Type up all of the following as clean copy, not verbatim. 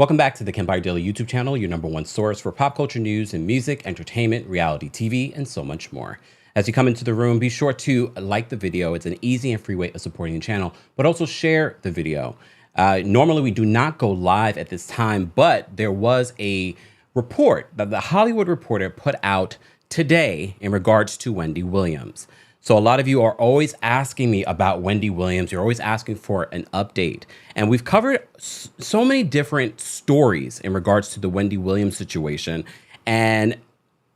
Welcome back to the Kempire Daily YouTube channel, your number one source for pop culture news and music, entertainment, reality TV, and so much more. As you come into the room, be sure to like the video. It's an easy and free way of supporting the channel, but also share the video. Normally, we do not go live at this time, but there was a report that the Hollywood Reporter put out today in regards to Wendy Williams. So a lot of you are always asking me about Wendy Williams. You're always asking for an update. And we've covered so many different stories in regards to the Wendy Williams situation. And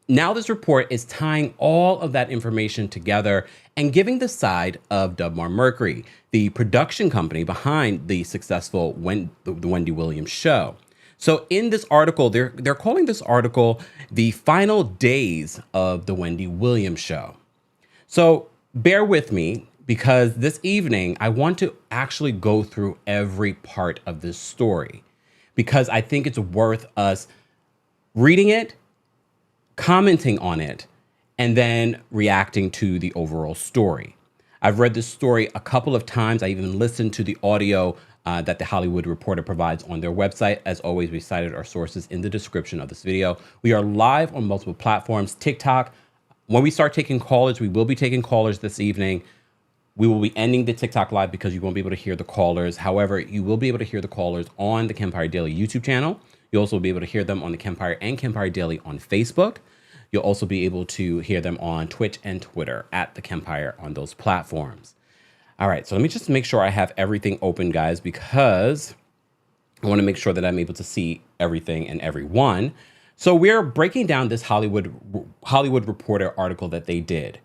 now this report is tying all of that information together and giving the side of Dubmar Mercury, the production company behind the successful the Wendy Williams Show. So in this article, they're calling this article the final days of the Wendy Williams Show. So bear with me, because this evening I want to actually go through every part of this story, because I think it's worth us reading it, commenting on it, and then reacting to the overall story. I've read this story a couple of times. I even listened to the audio that the Hollywood Reporter provides on their website. As always, we cited our sources in the description of this video. We are live on multiple platforms, TikTok. When we start taking callers, we will be taking callers this evening. We will be ending the TikTok live because you won't be able to hear the callers. However, you will be able to hear the callers on the Kempire Daily YouTube channel. You'll also be able to hear them on the Kempire and Kempire Daily on Facebook. You'll also be able to hear them on Twitch and Twitter at the Kempire on those platforms. All right, so let me just make sure I have everything open, guys, because I want to make sure that I'm able to see everything and everyone. So we're breaking down this Hollywood Reporter article that they did.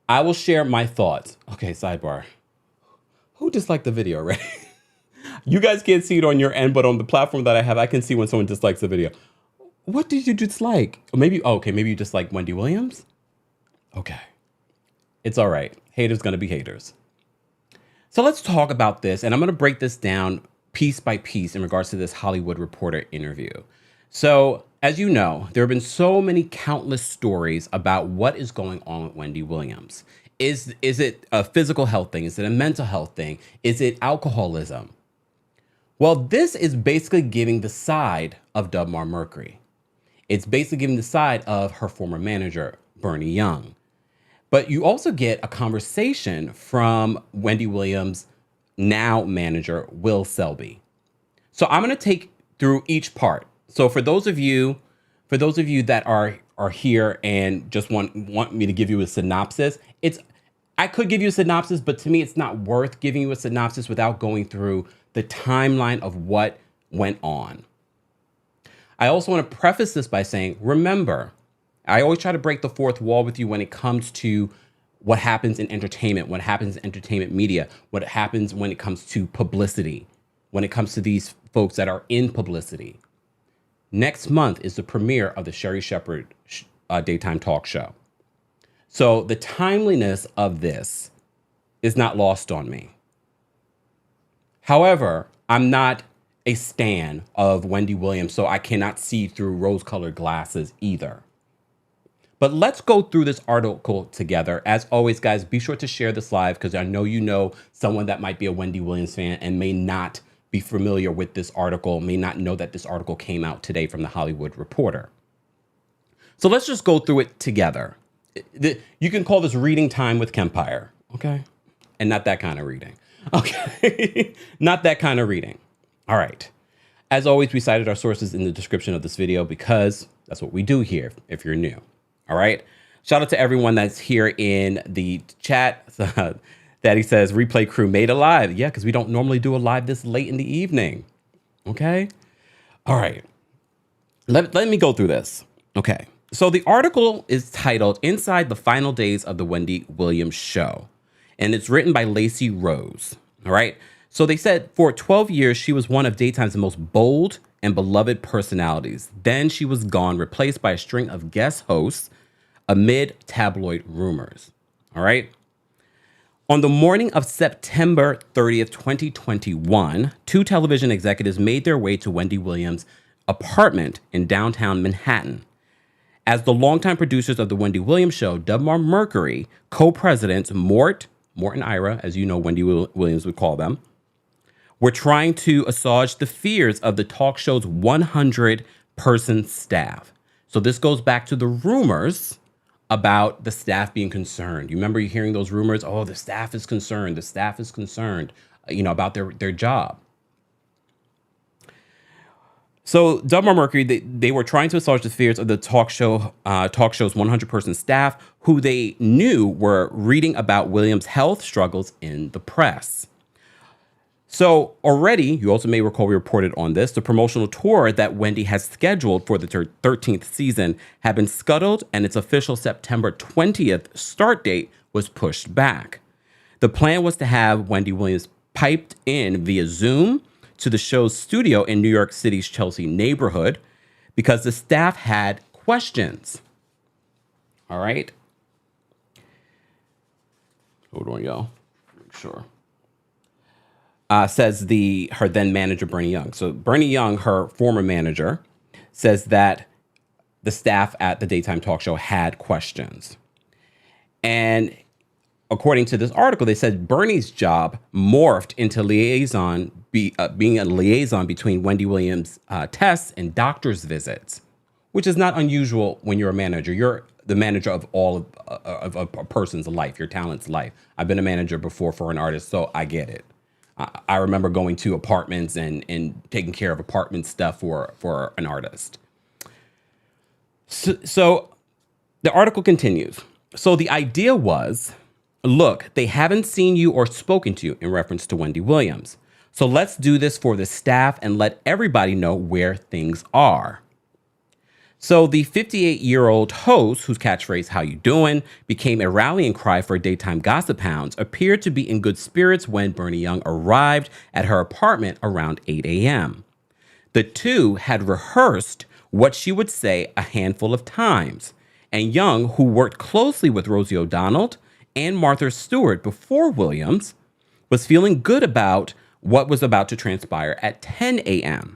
I will share my thoughts. Okay, sidebar. Who disliked the video, right? You guys can't see it on your end, but on the platform that I have, I can see when someone dislikes the video. What did you dislike? Maybe you dislike Wendy Williams? Okay. It's all right. Haters gonna be haters. So let's talk about this, and I'm gonna break this down piece by piece in regards to this Hollywood Reporter interview. So, as you know, there have been so many countless stories about what is going on with Wendy Williams. Is it a physical health thing? Is it a mental health thing? Is it alcoholism? Well, this is basically giving the side of Dubmar Mercury. It's basically giving the side of her former manager, Bernie Young. But you also get a conversation from Wendy Williams' now manager, Will Selby. So I'm going to take through each part. So for those of you that are here and just want me to give you a synopsis, I could give you a synopsis, but to me, it's not worth giving you a synopsis without going through the timeline of what went on. I also want to preface this by saying, remember, I always try to break the fourth wall with you when it comes to what happens in entertainment, what happens in entertainment media, what happens when it comes to publicity, when it comes to these folks that are in publicity. Next month is the premiere of the Sherri Shepherd daytime talk show. So the timeliness of this is not lost on me. However, I'm not a stan of Wendy Williams, so I cannot see through rose-colored glasses either. But let's go through this article together. As always, guys, be sure to share this live, because I know you know someone that might be a Wendy Williams fan and may not be familiar with this article, may not know that this article came out today from the Hollywood Reporter. So let's just go through it together. You can call this reading time with Kempire, okay? And not that kind of reading, okay? Not that kind of reading. All right. As always, we cited our sources in the description of this video because that's what we do here if you're new, all right? Shout out to everyone that's here in the chat. Daddy says, replay crew made a live. Yeah, because we don't normally do a live this late in the evening. Okay? All right. Let me go through this. Okay. So the article is titled Inside the Final Days of the Wendy Williams Show. And it's written by Lacey Rose. All right. So they said for 12 years, she was one of daytime's most bold and beloved personalities. Then she was gone, replaced by a string of guest hosts amid tabloid rumors. All right. On the morning of September 30th, 2021, two television executives made their way to Wendy Williams' apartment in downtown Manhattan. As the longtime producers of The Wendy Williams Show, Dubmar Mercury, co-presidents Mort and Ira, as you know Wendy Williams would call them, were trying to assuage the fears of the talk show's 100-person staff. So this goes back to the rumors about the staff being concerned. You remember you hearing those rumors? Oh, the staff is concerned. The staff is concerned, about their job. So Delmar Mercury, they were trying to assuage the fears of the talk's 100-person staff, who they knew were reading about Williams' health struggles in the press. So already, you also may recall we reported on this, the promotional tour that Wendy has scheduled for the 13th season had been scuttled, and its official September 20th start date was pushed back. The plan was to have Wendy Williams piped in via Zoom to the show's studio in New York City's Chelsea neighborhood because the staff had questions. All right. Hold on, y'all. Make sure. Says her then manager, Bernie Young. So Bernie Young, her former manager, says that the staff at the daytime talk show had questions. And according to this article, they said Bernie's job morphed into being a liaison between Wendy Williams' tests and doctor's visits, which is not unusual when you're a manager. You're the manager of all of a person's life, your talent's life. I've been a manager before for an artist, so I get it. I remember going to apartments and taking care of apartment stuff for an artist. So the article continues. So the idea was, look, they haven't seen you or spoken to you, in reference to Wendy Williams. So let's do this for the staff and let everybody know where things are. So the 58-year-old host, whose catchphrase, "How you doing?" became a rallying cry for daytime gossip hounds, appeared to be in good spirits when Bernie Young arrived at her apartment around 8 a.m. The two had rehearsed what she would say a handful of times, and Young, who worked closely with Rosie O'Donnell and Martha Stewart before Williams, was feeling good about what was about to transpire at 10 a.m.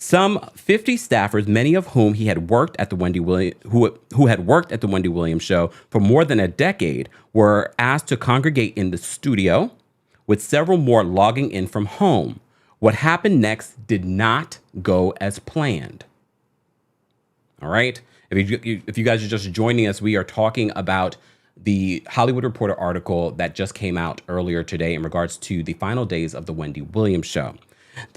Some 50 staffers, many of whom who had worked at the Wendy Williams Show for more than a decade, were asked to congregate in the studio, with several more logging in from home. What happened next did not go as planned. All right. If you guys are just joining us, we are talking about the Hollywood Reporter article that just came out earlier today in regards to the final days of the Wendy Williams Show.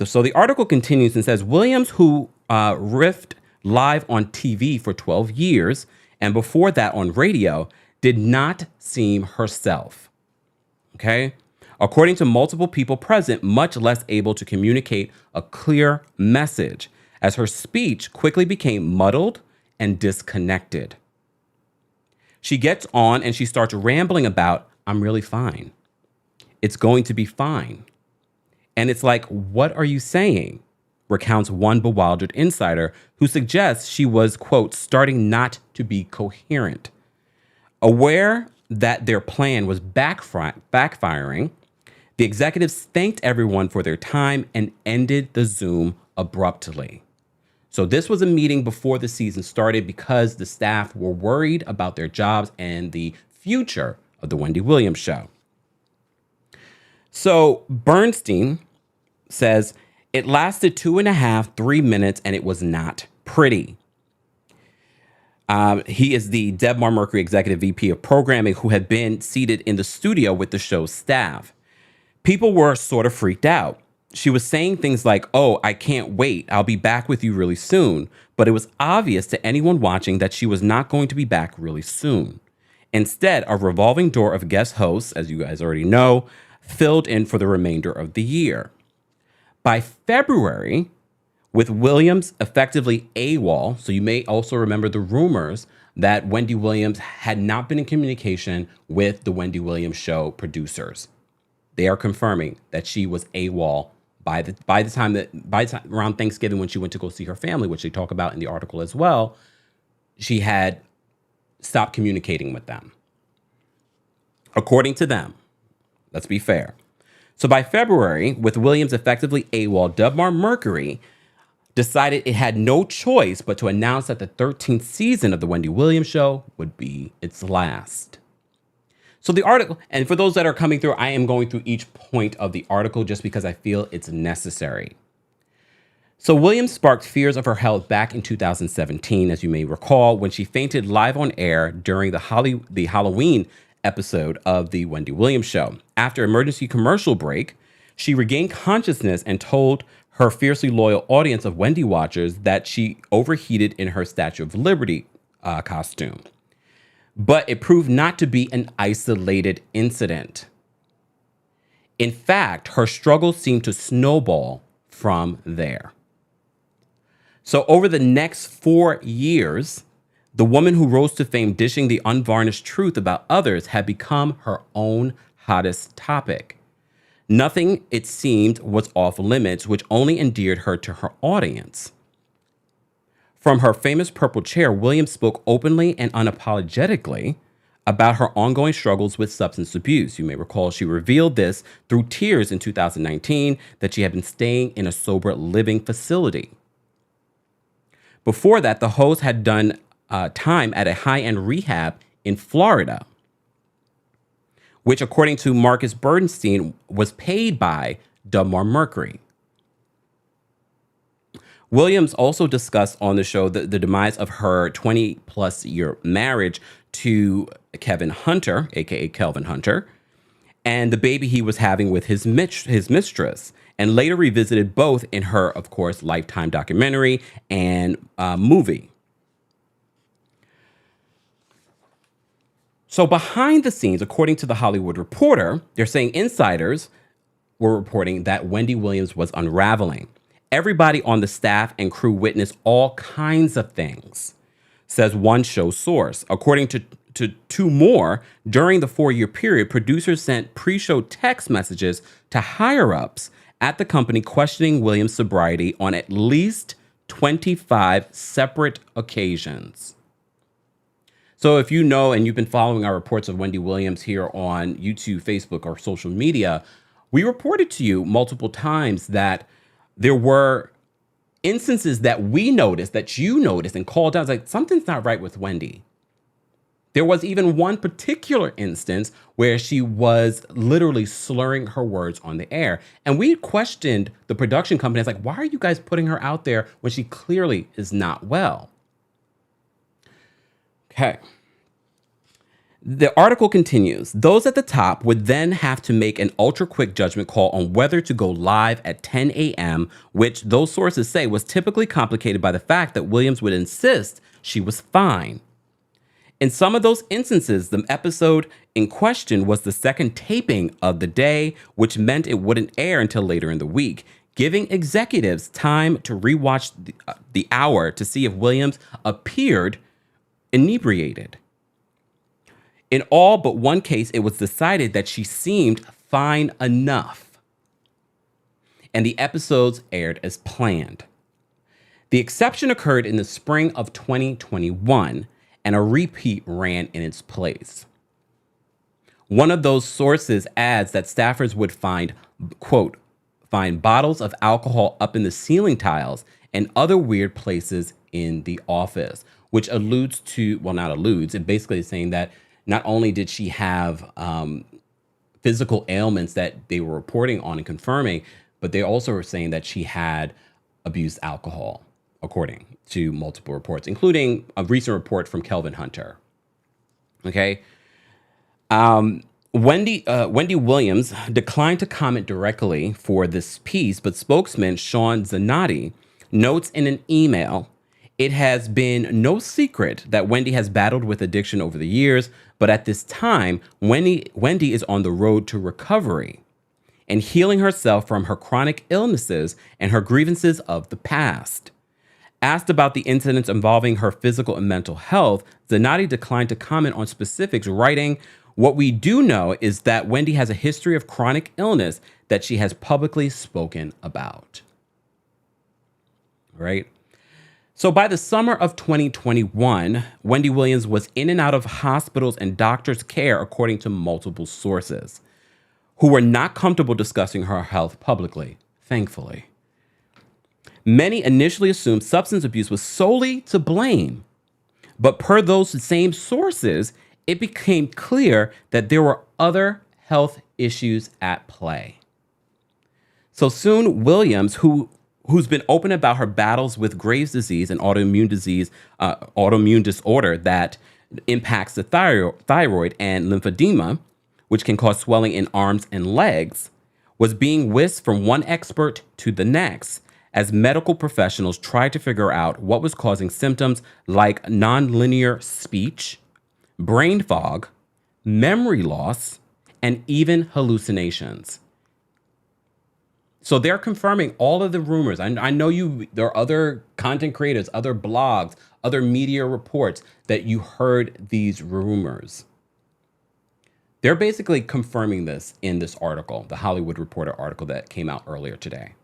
So the article continues and says, Williams, who riffed live on TV for 12 years and before that on radio, did not seem herself. Okay? According to multiple people present, much less able to communicate a clear message, as her speech quickly became muddled and disconnected. She gets on and she starts rambling about, "I'm really fine. It's going to be fine." And it's like, what are you saying? Recounts one bewildered insider who suggests she was, quote, starting not to be coherent. Aware that their plan was backfiring, the executives thanked everyone for their time and ended the Zoom abruptly. So this was a meeting before the season started because the staff were worried about their jobs and the future of the Wendy Williams Show. So Bernstein says it lasted 2.5-3 minutes and it was not pretty. He is the Delmar Mercury Executive VP of Programming who had been seated in the studio with the show's staff. People were sort of freaked out. She was saying things like, "Oh, I can't wait. I'll be back with you really soon." But it was obvious to anyone watching that she was not going to be back really soon. Instead, a revolving door of guest hosts, as you guys already know, filled in for the remainder of the year. By February, with Williams effectively AWOL, so you may also remember the rumors that Wendy Williams had not been in communication with the Wendy Williams Show producers. They are confirming that she was AWOL by the time around Thanksgiving when she went to go see her family, which they talk about in the article as well. She had stopped communicating with them. According to them, let's be fair. So by February, with Williams effectively AWOL, Delmar Mercury decided it had no choice but to announce that the 13th season of the Wendy Williams Show would be its last. So the article, and for those that are coming through, I am going through each point of the article just because I feel it's necessary. So Williams sparked fears of her health back in 2017, as you may recall, when she fainted live on air during the Halloween episode of The Wendy Williams Show. After emergency commercial break, she regained consciousness and told her fiercely loyal audience of Wendy watchers that she overheated in her Statue of Liberty costume. But it proved not to be an isolated incident. In fact, her struggles seemed to snowball from there. So over the next 4 years, the woman who rose to fame dishing the unvarnished truth about others had become her own hottest topic. Nothing, it seemed, was off limits, which only endeared her to her audience. From her famous purple chair, Williams spoke openly and unapologetically about her ongoing struggles with substance abuse. You may recall she revealed this through tears in 2019 that she had been staying in a sober living facility. Before that, the host had done time at a high-end rehab in Florida, which, according to Marcus Bernstein, was paid by Dubmar Mercury. Williams also discussed on the show the demise of her 20-plus year marriage to Kevin Hunter, aka Kelvin Hunter, and the baby he was having with his mistress, and later revisited both in her, of course, Lifetime documentary and movie. So behind the scenes, according to The Hollywood Reporter, they're saying insiders were reporting that Wendy Williams was unraveling. Everybody on the staff and crew witnessed all kinds of things, says one show source. According to two more, during the 4-year period, producers sent pre-show text messages to higher-ups at the company questioning Williams' sobriety on at least 25 separate occasions. So if you know and you've been following our reports of Wendy Williams here on YouTube, Facebook, or social media, we reported to you multiple times that there were instances that we noticed, that you noticed and called out, it's like, something's not right with Wendy. There was even one particular instance where she was literally slurring her words on the air. And we questioned the production company. It's like, why are you guys putting her out there when she clearly is not well? Okay. The article continues. Those at the top would then have to make an ultra-quick judgment call on whether to go live at 10 a.m., which those sources say was typically complicated by the fact that Williams would insist she was fine. In some of those instances, the episode in question was the second taping of the day, which meant it wouldn't air until later in the week, giving executives time to rewatch the hour to see if Williams appeared inebriated. In all but one case, it was decided that she seemed fine enough, and the episodes aired as planned. The exception occurred in the spring of 2021, and a repeat ran in its place. One of those sources adds that staffers would find, quote, find bottles of alcohol up in the ceiling tiles and other weird places in the office, which alludes to, well, not alludes, it basically is saying that not only did she have physical ailments that they were reporting on and confirming, but they also were saying that she had abused alcohol, according to multiple reports, including a recent report from Kelvin Hunter. Okay. Wendy Williams declined to comment directly for this piece, but spokesman Sean Zanotti notes in an email, it has been no secret that Wendy has battled with addiction over the years, but at this time, Wendy is on the road to recovery and healing herself from her chronic illnesses and her grievances of the past. Asked about the incidents involving her physical and mental health, Zanotti declined to comment on specifics, writing, "What we do know is that Wendy has a history of chronic illness that she has publicly spoken about." Right? So by the summer of 2021, Wendy Williams was in and out of hospitals and doctors' care, according to multiple sources, who were not comfortable discussing her health publicly, thankfully. Many initially assumed substance abuse was solely to blame, but per those same sources, it became clear that there were other health issues at play. So soon, Williams, who's been open about her battles with Graves' disease, an autoimmune disorder that impacts the thyroid and lymphedema, which can cause swelling in arms and legs, was being whisked from one expert to the next as medical professionals tried to figure out what was causing symptoms like nonlinear speech, brain fog, memory loss, and even hallucinations. So they're confirming all of the rumors. I know there are other content creators, other blogs, other media reports that you heard these rumors. They're basically confirming this in this article, the Hollywood Reporter article that came out earlier today.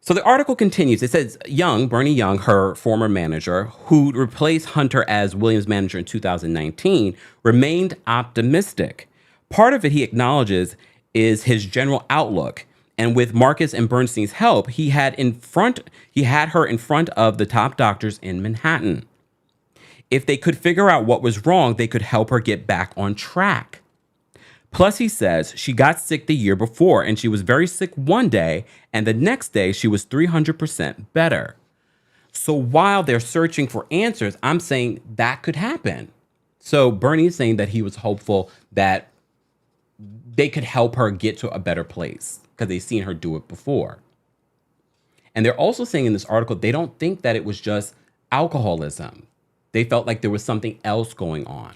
So the article continues. It says Bernie Young, her former manager, who replaced Hunter as Williams' manager in 2019, remained optimistic. Part of it, he acknowledges, is his general outlook. And with Marcus and Bernstein's help, he had her in front of the top doctors in Manhattan. If they could figure out what was wrong, they could help her get back on track. Plus, he says she got sick the year before, and she was very sick one day, and the next day she was 300% better. So while they're searching for answers, I'm saying that could happen. So Bernie is saying that he was hopeful that they could help her get to a better place because they've seen her do it before. And they're also saying in this article, they don't think that it was just alcoholism. They felt like there was something else going on.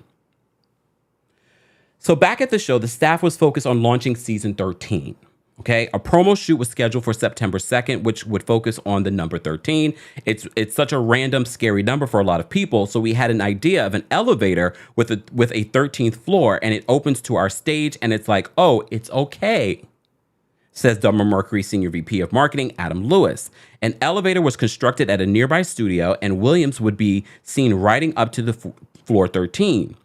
So back at the show, the staff was focused on launching season 13. Okay, a promo shoot was scheduled for September 2nd, which would focus on the number 13. It's such a random, scary number for a lot of people. So we had an idea of an elevator with a 13th floor, and it opens to our stage, and it's like, oh, it's okay, says Dummer Mercury Senior VP of Marketing, Adam Lewis. An elevator was constructed at a nearby studio, and Williams would be seen riding up to the floor 13.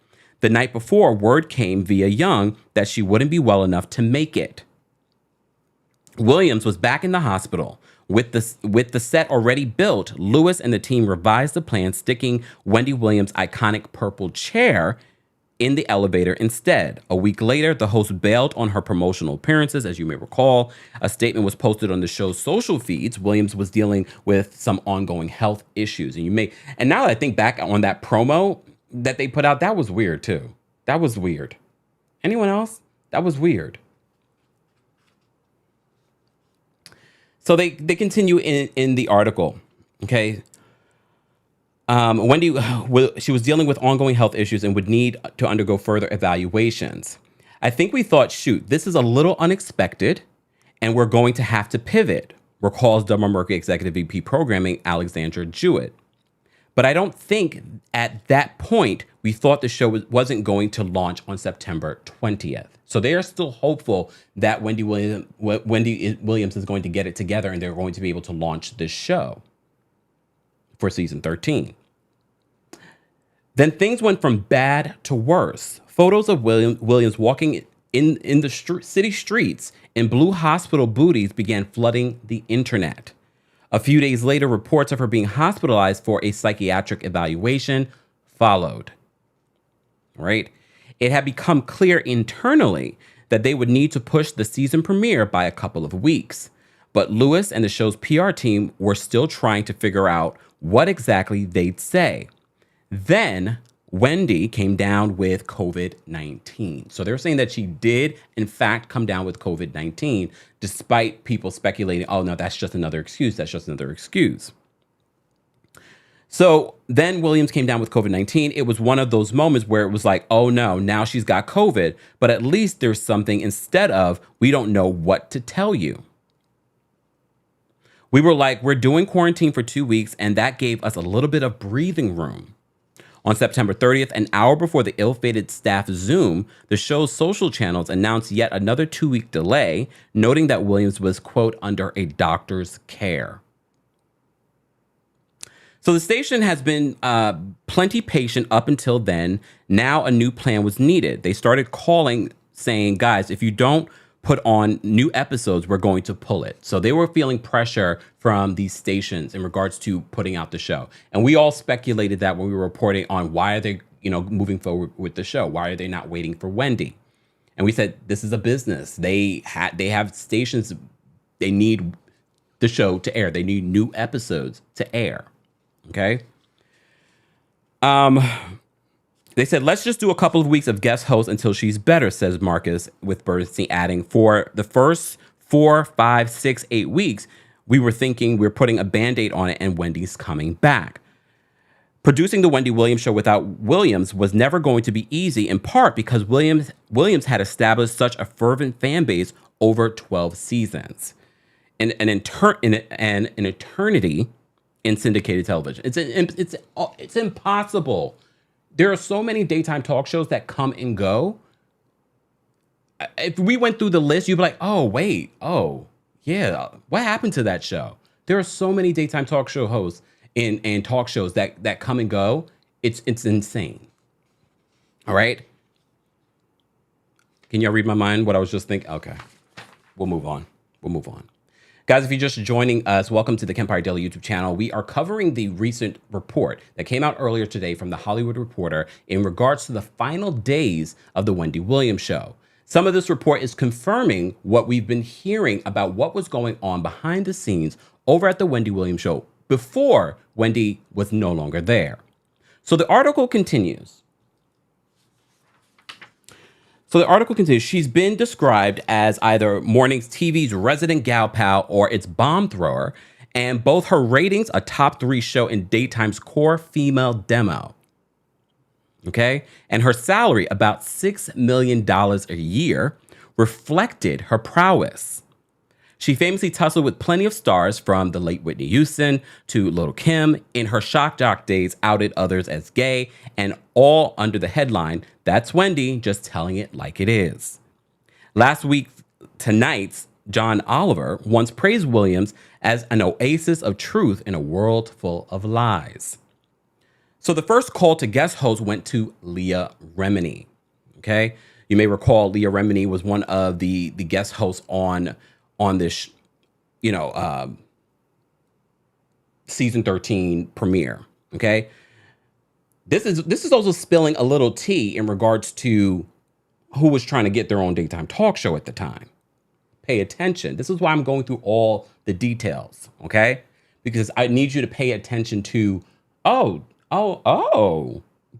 The night before, word came via Young that she wouldn't be well enough to make it. Williams was back in the hospital. With the set already built, Lewis and the team revised the plan, sticking Wendy Williams' iconic purple chair in the elevator instead. A week later, the host bailed on her promotional appearances. As you may recall, a statement was posted on the show's social feeds. Williams was dealing with some ongoing health issues. And now that I think back on that promo that they put out, that was weird too. That was weird. Anyone else? That was weird. So they continue in the article, okay? Wendy, she was dealing with ongoing health issues and would need to undergo further evaluations. I think we thought, shoot, this is a little unexpected, and we're going to have to pivot, recalls Dummer Mercury Executive VP Programming, Alexandra Jewett. But I don't think at that point we thought the show wasn't going to launch on September 20th. So they are still hopeful that Wendy Williams is going to get it together and they're going to be able to launch this show for season 13. Then things went from bad to worse. Photos of Williams walking in the city streets in blue hospital booties began flooding the internet. A few days later, reports of her being hospitalized for a psychiatric evaluation followed. Right? It had become clear internally that they would need to push the season premiere by a couple of weeks. But Lewis and the show's PR team were still trying to figure out what exactly they'd say. Then Wendy came down with COVID-19. So they're saying that she did, in fact, come down with COVID-19, despite people speculating, oh, no, that's just another excuse. That's just another excuse. So then Williams came down with COVID-19. It was one of those moments where it was like, oh, no, now she's got COVID. But at least there's something instead of, we don't know what to tell you. We were like, we're doing quarantine for 2 weeks, and that gave us a little bit of breathing room. On September 30th, an hour before the ill-fated staff Zoom, the show's social channels announced yet another 2-week delay, noting that Williams was, quote, under a doctor's care. So the station has been plenty patient up until then. Now a new plan was needed. They started calling, saying, guys, if you don't put on new episodes, we're going to pull it. So they were feeling pressure from these stations in regards to putting out the show. And we all speculated that when we were reporting on why are they moving forward with the show? Why are they not waiting for Wendy? And we said, this is a business. They have stations. They need the show to air. They need new episodes to air. Okay. They said, let's just do a couple of weeks of guest hosts until she's better, says Marcus, with Bernstein adding, for the first 4, 5, 6, 8 weeks, we were thinking we're putting a Band-Aid on it and Wendy's coming back. Producing the Wendy Williams Show without Williams was never going to be easy, in part because Williams had established such a fervent fan base over 12 seasons. An eternity in syndicated television. It's impossible. There are so many daytime talk shows that come and go. If we went through the list, you'd be like, oh, wait. Oh, yeah. What happened to that show? There are so many daytime talk show hosts and talk shows that come and go. It's insane. All right. Can y'all read my mind? What I was just thinking? Okay. We'll move on. Guys, if you're just joining us, welcome to the Kempire Daily YouTube channel. We are covering the recent report that came out earlier today from The Hollywood Reporter in regards to the final days of the Wendy Williams Show. Some of this report is confirming what we've been hearing about what was going on behind the scenes over at the Wendy Williams Show before Wendy was no longer there. So the article continues. She's been described as either morning's TV's resident gal pal or its bomb thrower, and both her ratings a top 3 show in daytime's core female demo. Okay? And her salary, about $6 million a year, reflected her prowess. She famously tussled with plenty of stars, from the late Whitney Houston to Little Kim. In her shock jock days, outed others as gay, and all under the headline, "That's Wendy, just telling it like it is." Last week, tonight's John Oliver once praised Williams as an oasis of truth in a world full of lies. So the first call to guest host went to Leah Remini. Okay, you may recall Leah Remini was one of the guest hosts on this, season 13 premiere. Okay. This is also spilling a little tea in regards to who was trying to get their own daytime talk show at the time. Pay attention. This is why I'm going through all the details. Okay. Because I need you to pay attention to, you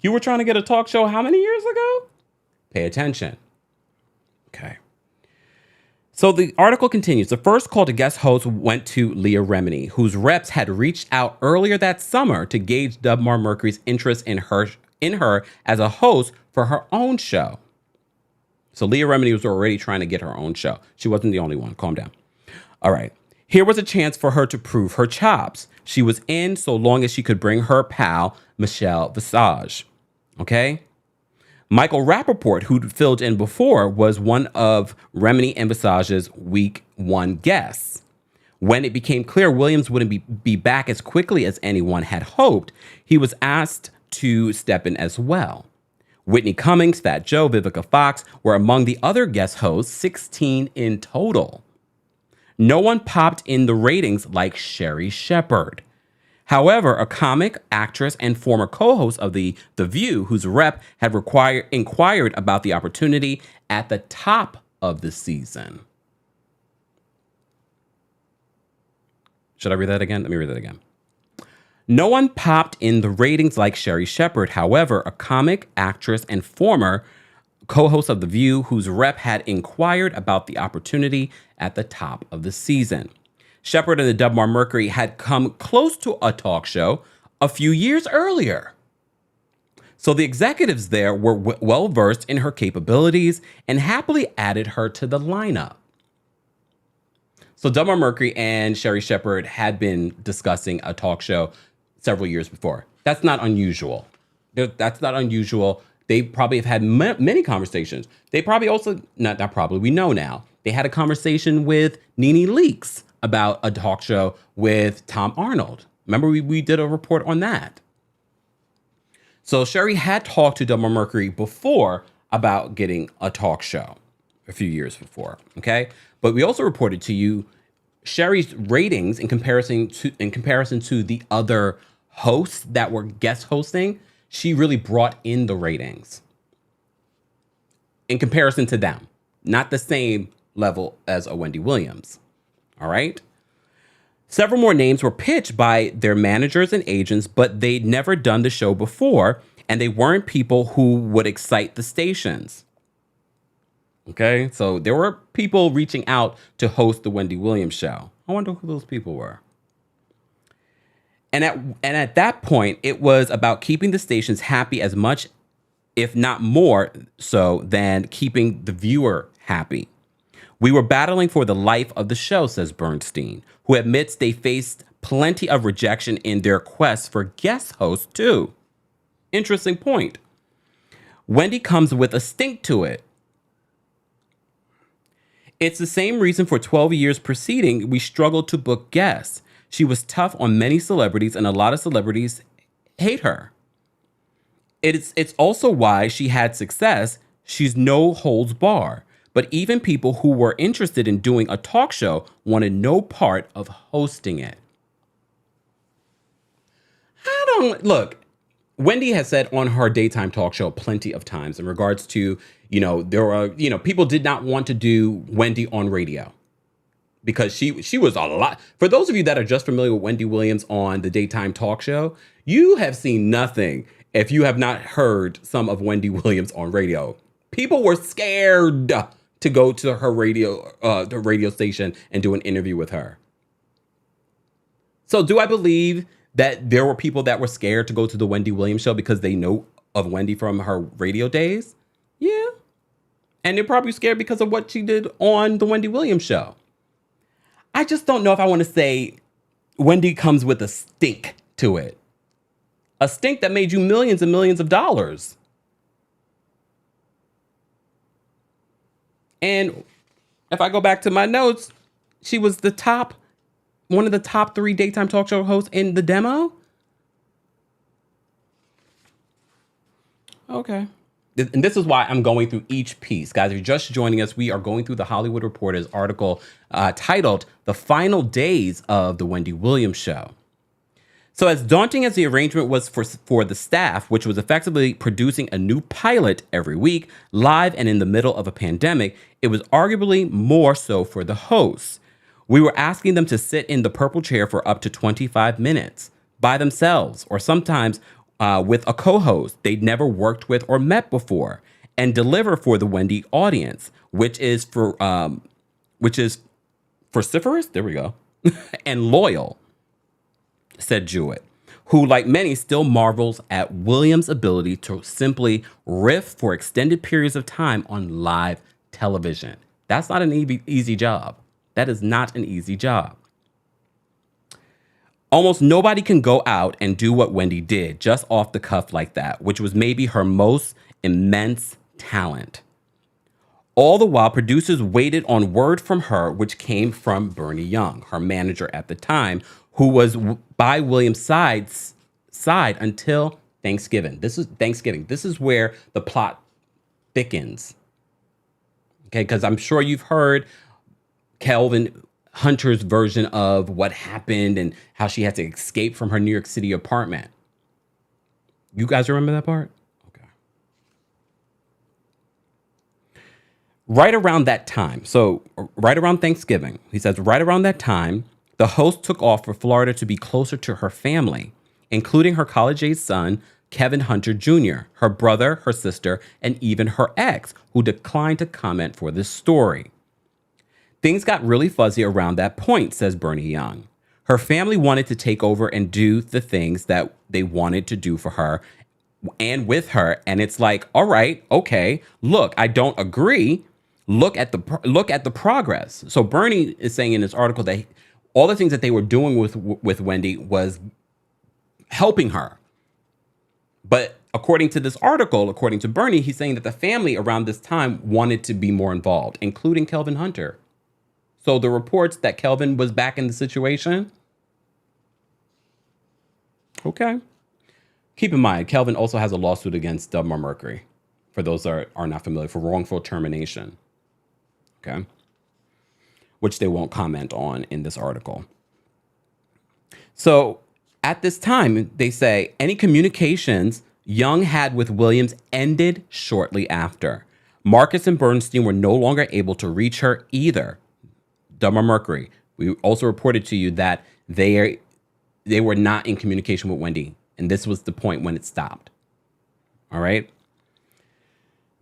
were trying to get a talk show how many years ago? Pay attention. Okay. So the article continues. The first call to guest host went to Leah Remini, whose reps had reached out earlier that summer to gauge Dubmar Mercury's interest in her as a host for her own show. So Leah Remini was already trying to get her own show. She wasn't the only one. Calm down. All right. Here was a chance for her to prove her chops. She was in so long as she could bring her pal, Michelle Visage. Okay? Michael Rappaport, who'd filled in before, was one of Remini and Visage's week 1 guests. When it became clear Williams wouldn't be back as quickly as anyone had hoped, he was asked to step in as well. Whitney Cummings, Fat Joe, Vivica Fox were among the other guest hosts, 16 in total. No one popped in the ratings like Sherry Shepherd. However, a comic, actress, and former co-host of The View, whose rep had inquired about the opportunity at the top of the season. Should I read that again? Let me read that again. No one popped in the ratings like Sherry Shepherd. However, a comic, actress, and former co-host of The View, whose rep had inquired about the opportunity at the top of the season. Shepherd and the Dubmar Mercury had come close to a talk show a few years earlier. So the executives there were well-versed in her capabilities and happily added her to the lineup. So Dubmar Mercury and Sherry Shepherd had been discussing a talk show several years before. That's not unusual. That's not unusual. They probably have had many conversations. They probably also, not probably, we know now, they had a conversation with Nene Leakes about a talk show with Tom Arnold. Remember, we did a report on that. So Sherry had talked to Dubmar Mercury before about getting a talk show a few years before, okay? But we also reported to you Sherry's ratings in comparison to the other hosts that were guest hosting. she really brought in the ratings in comparison to them. Not the same level as a Wendy Williams. All right. Several more names were pitched by their managers and agents, but they'd never done the show before, and they weren't people who would excite the stations. Okay, so there were people reaching out to host the Wendy Williams Show. I wonder who those people were. And at that point, it was about keeping the stations happy as much, if not more so, than keeping the viewer happy. We were battling for the life of the show, says Bernstein, who admits they faced plenty of rejection in their quest for guest hosts, too. Interesting point. Wendy comes with a stink to it. It's the same reason for 12 years preceding, we struggled to book guests. She was tough on many celebrities, and a lot of celebrities hate her. It's also why she had success. She's no holds bar. But even people who were interested in doing a talk show wanted no part of hosting it. Look, Wendy has said on her daytime talk show plenty of times in regards to, there are, people did not want to do Wendy on radio because she was a lot. For those of you that are just familiar with Wendy Williams on the daytime talk show, you have seen nothing if you have not heard some of Wendy Williams on radio. People were scared to go to her the radio station and do an interview with her. So do I believe that there were people that were scared to go to the Wendy Williams Show because they know of Wendy from her radio days? Yeah. And they're probably scared because of what she did on the Wendy Williams Show. I just don't know if I want to say Wendy comes with a stink to it. A stink that made you millions and millions of dollars. And if I go back to my notes, she was one of the top 3 daytime talk show hosts in the demo. Okay. And this is why I'm going through each piece. Guys, if you're just joining us, we are going through the Hollywood Reporter's article titled The Final Days of the Wendy Williams Show. So as daunting as the arrangement was for the staff, which was effectively producing a new pilot every week, live and in the middle of a pandemic, it was arguably more so for the hosts. We were asking them to sit in the purple chair for up to 25 minutes by themselves, or sometimes with a co-host they'd never worked with or met before, and deliver for the Wendy audience, which is vociferous, there we go, and loyal, said Jewett, who, like many, still marvels at Williams' ability to simply riff for extended periods of time on live television. That's not an easy job. That is not an easy job. Almost nobody can go out and do what Wendy did just off the cuff like that, which was maybe her most immense talent. All the while, producers waited on word from her, which came from Bernie Young, her manager at the time, who was by Williams' side until Thanksgiving. This is Thanksgiving. This is where the plot thickens. Okay, because I'm sure you've heard Kelvin Hunter's version of what happened and how she had to escape from her New York City apartment. You guys remember that part? Okay. Right around that time, so right around Thanksgiving, he says, right around that time, the host took off for Florida to be closer to her family, including her college-age son, Kevin Hunter Jr., her brother, her sister, and even her ex, who declined to comment for this story. Things got really fuzzy around that point, says Bernie Young. Her family wanted to take over and do the things that they wanted to do for her and with her. And it's like, all right, okay, look, I don't agree. Look at the progress. So Bernie is saying in this article that all the things that they were doing with Wendy was helping her. But according to this article, according to Bernie, he's saying that the family around this time wanted to be more involved, including Kelvin Hunter. So the reports that Kelvin was back in the situation. Okay. Keep in mind, Kelvin also has a lawsuit against Dubmar Mercury, for those that are not familiar, for wrongful termination. Okay. Which they won't comment on in this article. So at this time, they say any communications Young had with Williams ended shortly after. Marcus and Bernstein were no longer able to reach her either. Debmar Mercury. We also reported to you that they were not in communication with Wendy, and this was the point when it stopped. All right.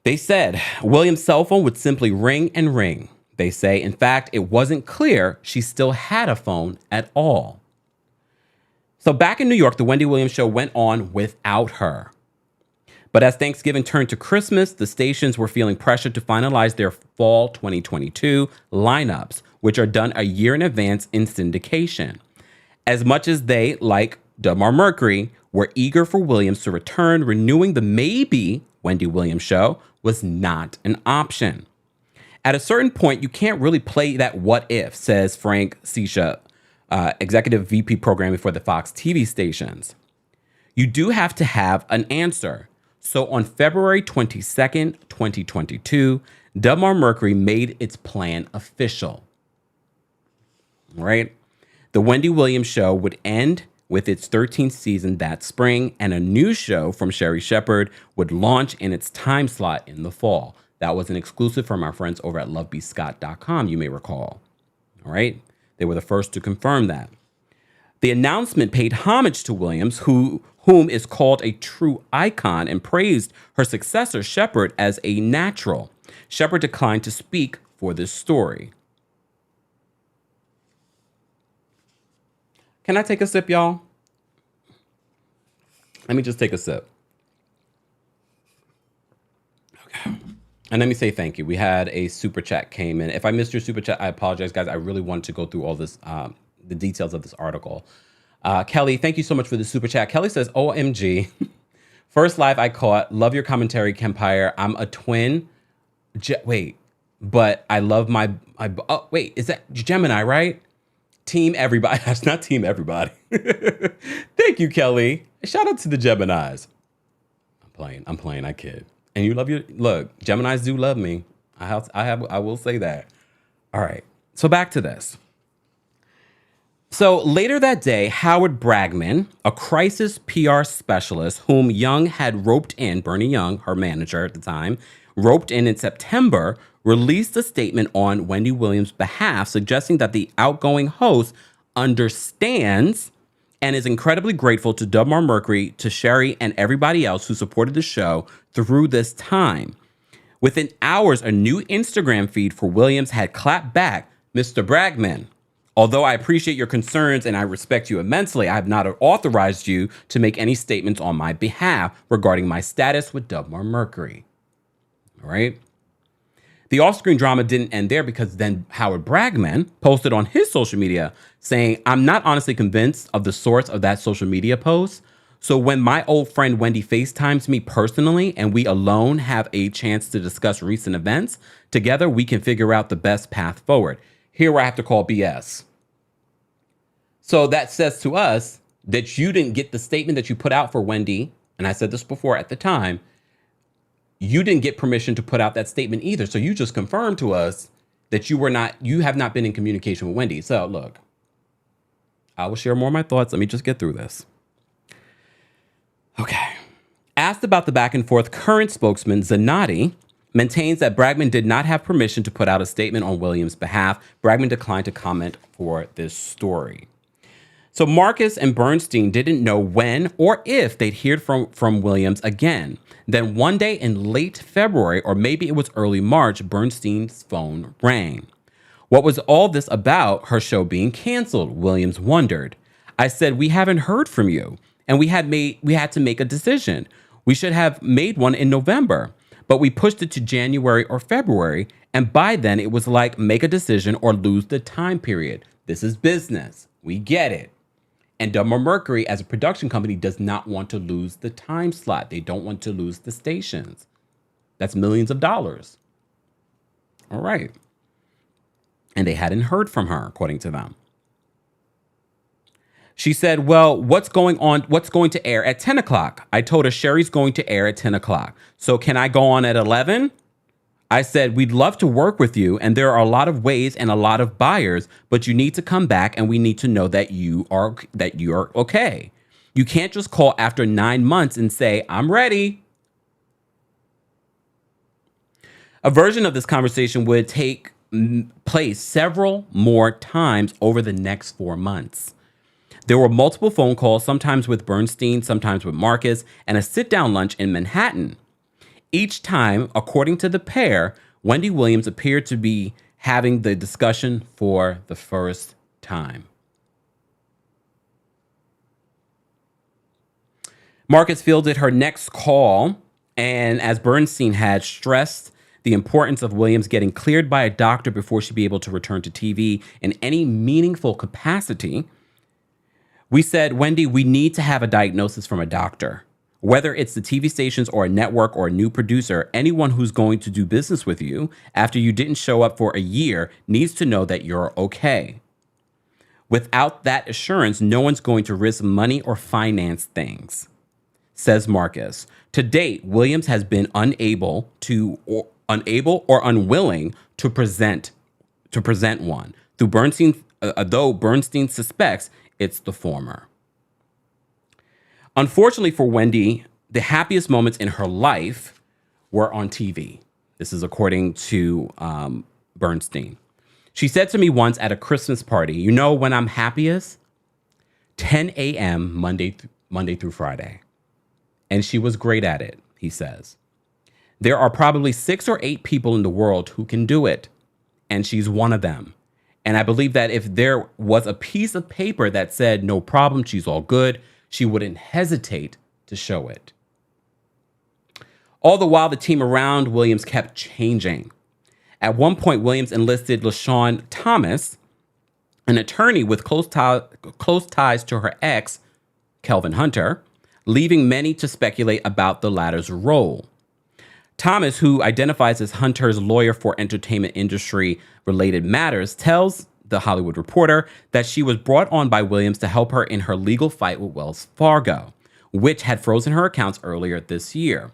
They said Williams' cell phone would simply ring and ring. They say, in fact, it wasn't clear she still had a phone at all. So back in New York, the Wendy Williams Show went on without her. But as Thanksgiving turned to Christmas, the stations were feeling pressure to finalize their fall 2022 lineups, which are done a year in advance in syndication. As much as they, like Debmar Mercury, were eager for Williams to return, renewing the maybe Wendy Williams Show was not an option. At a certain point, you can't really play that what if, says Frank Sisha, Executive VP Programming for the Fox TV stations. You do have to have an answer. So on February 22nd, 2022, Debmar Mercury made its plan official. Right? The Wendy Williams Show would end with its 13th season that spring, and a new show from Sherri Shepherd would launch in its time slot in the fall. That was an exclusive from our friends over at lovebscott.com, you may recall. All right? They were the first to confirm that. The announcement paid homage to Williams, whom is called a true icon, and praised her successor, Shepherd, as a natural. Shepherd declined to speak for this story. Can I take a sip, y'all? Let me just take a sip. Okay. And let me say thank you. We had a super chat came in. If I missed your super chat, I apologize, guys. I really wanted to go through all this, the details of this article. Kelly, thank you so much for the super chat. Kelly says, OMG. First live I caught. Love your commentary, Kempire. I'm a twin. But I love my oh, wait, is that Gemini, right? Team everybody. That's not team everybody. Thank you, Kelly. Shout out to the Geminis. I'm playing, I kid. And you love look, Geminis do love me. I will say that. All right. So back to this. So later that day, Howard Bragman, a crisis PR specialist whom Young had roped in, Bernie Young, her manager at the time, roped in September, released a statement on Wendy Williams' behalf, suggesting that the outgoing host understands and is incredibly grateful to Debmar Mercury, to Sherri, and everybody else who supported the show through this time. Within hours, a new Instagram feed for Williams had clapped back, Mr. Bragman, although I appreciate your concerns and I respect you immensely, I have not authorized you to make any statements on my behalf regarding my status with Debmar Mercury. All right? The off-screen drama didn't end there, because then Howard Bragman posted on his social media saying, I'm not honestly convinced of the source of that social media post. So when my old friend Wendy FaceTimes me personally and we alone have a chance to discuss recent events, together we can figure out the best path forward. Here where I have to call BS. So that says to us that you didn't get the statement that you put out for Wendy, and I said this before at the time, you didn't get permission to put out that statement either. So you just confirmed to us that you have not been in communication with Wendy. So look, I will share more of my thoughts. Let me just get through this. Okay. Asked about the back and forth, current spokesman Zanotti maintains that Bragman did not have permission to put out a statement on Williams' behalf. Bragman declined to comment for this story. So Marcus and Bernstein didn't know when or if they'd hear from Williams again. Then one day in late February, or maybe it was early March, Bernstein's phone rang. What was all this about, her show being canceled? Williams wondered. I said, we haven't heard from you, and we had to make a decision. We should have made one in November, but we pushed it to January or February, and by then it was like, make a decision or lose the time period. This is business. We get it. And Debmar Mercury, as a production company, does not want to lose the time slot. They don't want to lose the stations. That's millions of dollars. All right. And they hadn't heard from her, according to them. She said, well, what's going to air at 10 o'clock? I told her Sherri's going to air at 10 o'clock. So can I go on at 11? I said, we'd love to work with you, and there are a lot of ways and a lot of buyers, but you need to come back and we need to know that you are okay. You can't just call after 9 months and say, I'm ready. A version of this conversation would take place several more times over the next 4 months. There were multiple phone calls, sometimes with Bernstein, sometimes with Marcus, and a sit-down lunch in Manhattan. Each time, according to the pair, Wendy Williams appeared to be having the discussion for the first time. Marcus fielded her next call, and as Bernstein had stressed the importance of Williams getting cleared by a doctor before she'd be able to return to TV in any meaningful capacity, we said, Wendy, we need to have a diagnosis from a doctor. Whether it's the TV stations or a network or a new producer, anyone who's going to do business with you after you didn't show up for a year needs to know that you're okay. Without that assurance, no one's going to risk money or finance things, says Marcus. To date, Williams has been unable or unwilling to present one. Though Bernstein suspects it's the former. Unfortunately for Wendy, the happiest moments in her life were on TV. This is according to Bernstein. She said to me once at a Christmas party, you know when I'm happiest? 10 a.m. Monday through Friday. And she was great at it, he says. There are probably 6 or 8 people in the world who can do it, and she's one of them. And I believe that if there was a piece of paper that said, no problem, she's all good, she wouldn't hesitate to show it. All the while, the team around Williams kept changing. At one point, Williams enlisted LaShawn Thomas, an attorney with close ties to her ex, Kelvin Hunter, leaving many to speculate about the latter's role. Thomas, who identifies as Hunter's lawyer for entertainment industry-related matters, tells The Hollywood Reporter that she was brought on by Williams to help her in her legal fight with Wells Fargo, which had frozen her accounts earlier this year.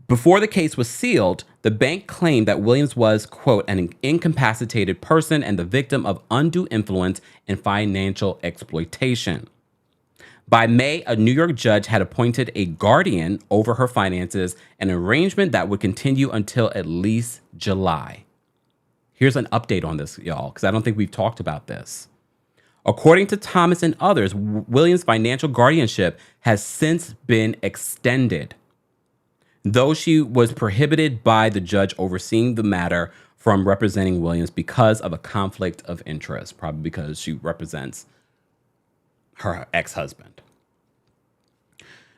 Before the case was sealed, the bank claimed that Williams was, quote, an incapacitated person and the victim of undue influence and financial exploitation. By May, a New York judge had appointed a guardian over her finances, an arrangement that would continue until at least July. Here's an update on this, y'all, because I don't think we've talked about this. According to Thomas and others, Williams' financial guardianship has since been extended, though she was prohibited by the judge overseeing the matter from representing Williams because of a conflict of interest, probably because she represents her ex-husband.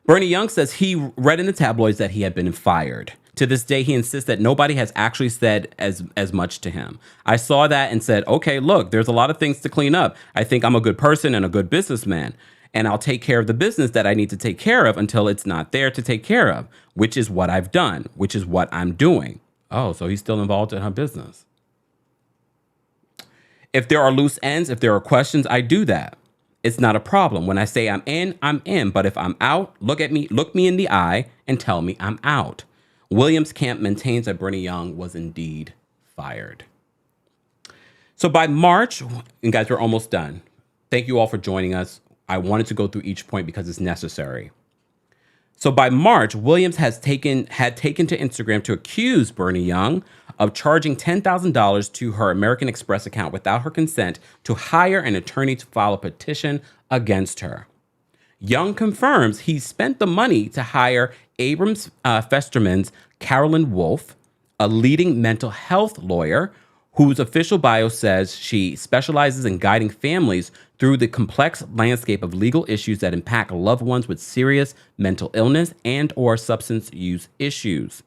Bernie Young says he read in the tabloids that he had been fired. To this day, he insists that nobody has actually said as much to him. I saw that and said, okay, look, there's a lot of things to clean up. I think I'm a good person and a good businessman, and I'll take care of the business that I need to take care of until it's not there to take care of, which is what I've done, which is what I'm doing. Oh, so he's still involved in her business. If there are loose ends, if there are questions, I do that. It's not a problem. When I say I'm in. But if I'm out, look me in the eye and tell me I'm out. Williams' camp maintains that Bernie Young was indeed fired. So by March, and guys, we're almost done. Thank you all for joining us. I wanted to go through each point because it's necessary. So by March, Williams had taken to Instagram to accuse Bernie Young of charging $10,000 to her American Express account without her consent to hire an attorney to file a petition against her. Young confirms he spent the money to hire Abrams Festerman's Carolyn Wolf, a leading mental health lawyer whose official bio says she specializes in guiding families through the complex landscape of legal issues that impact loved ones with serious mental illness and or substance use issues.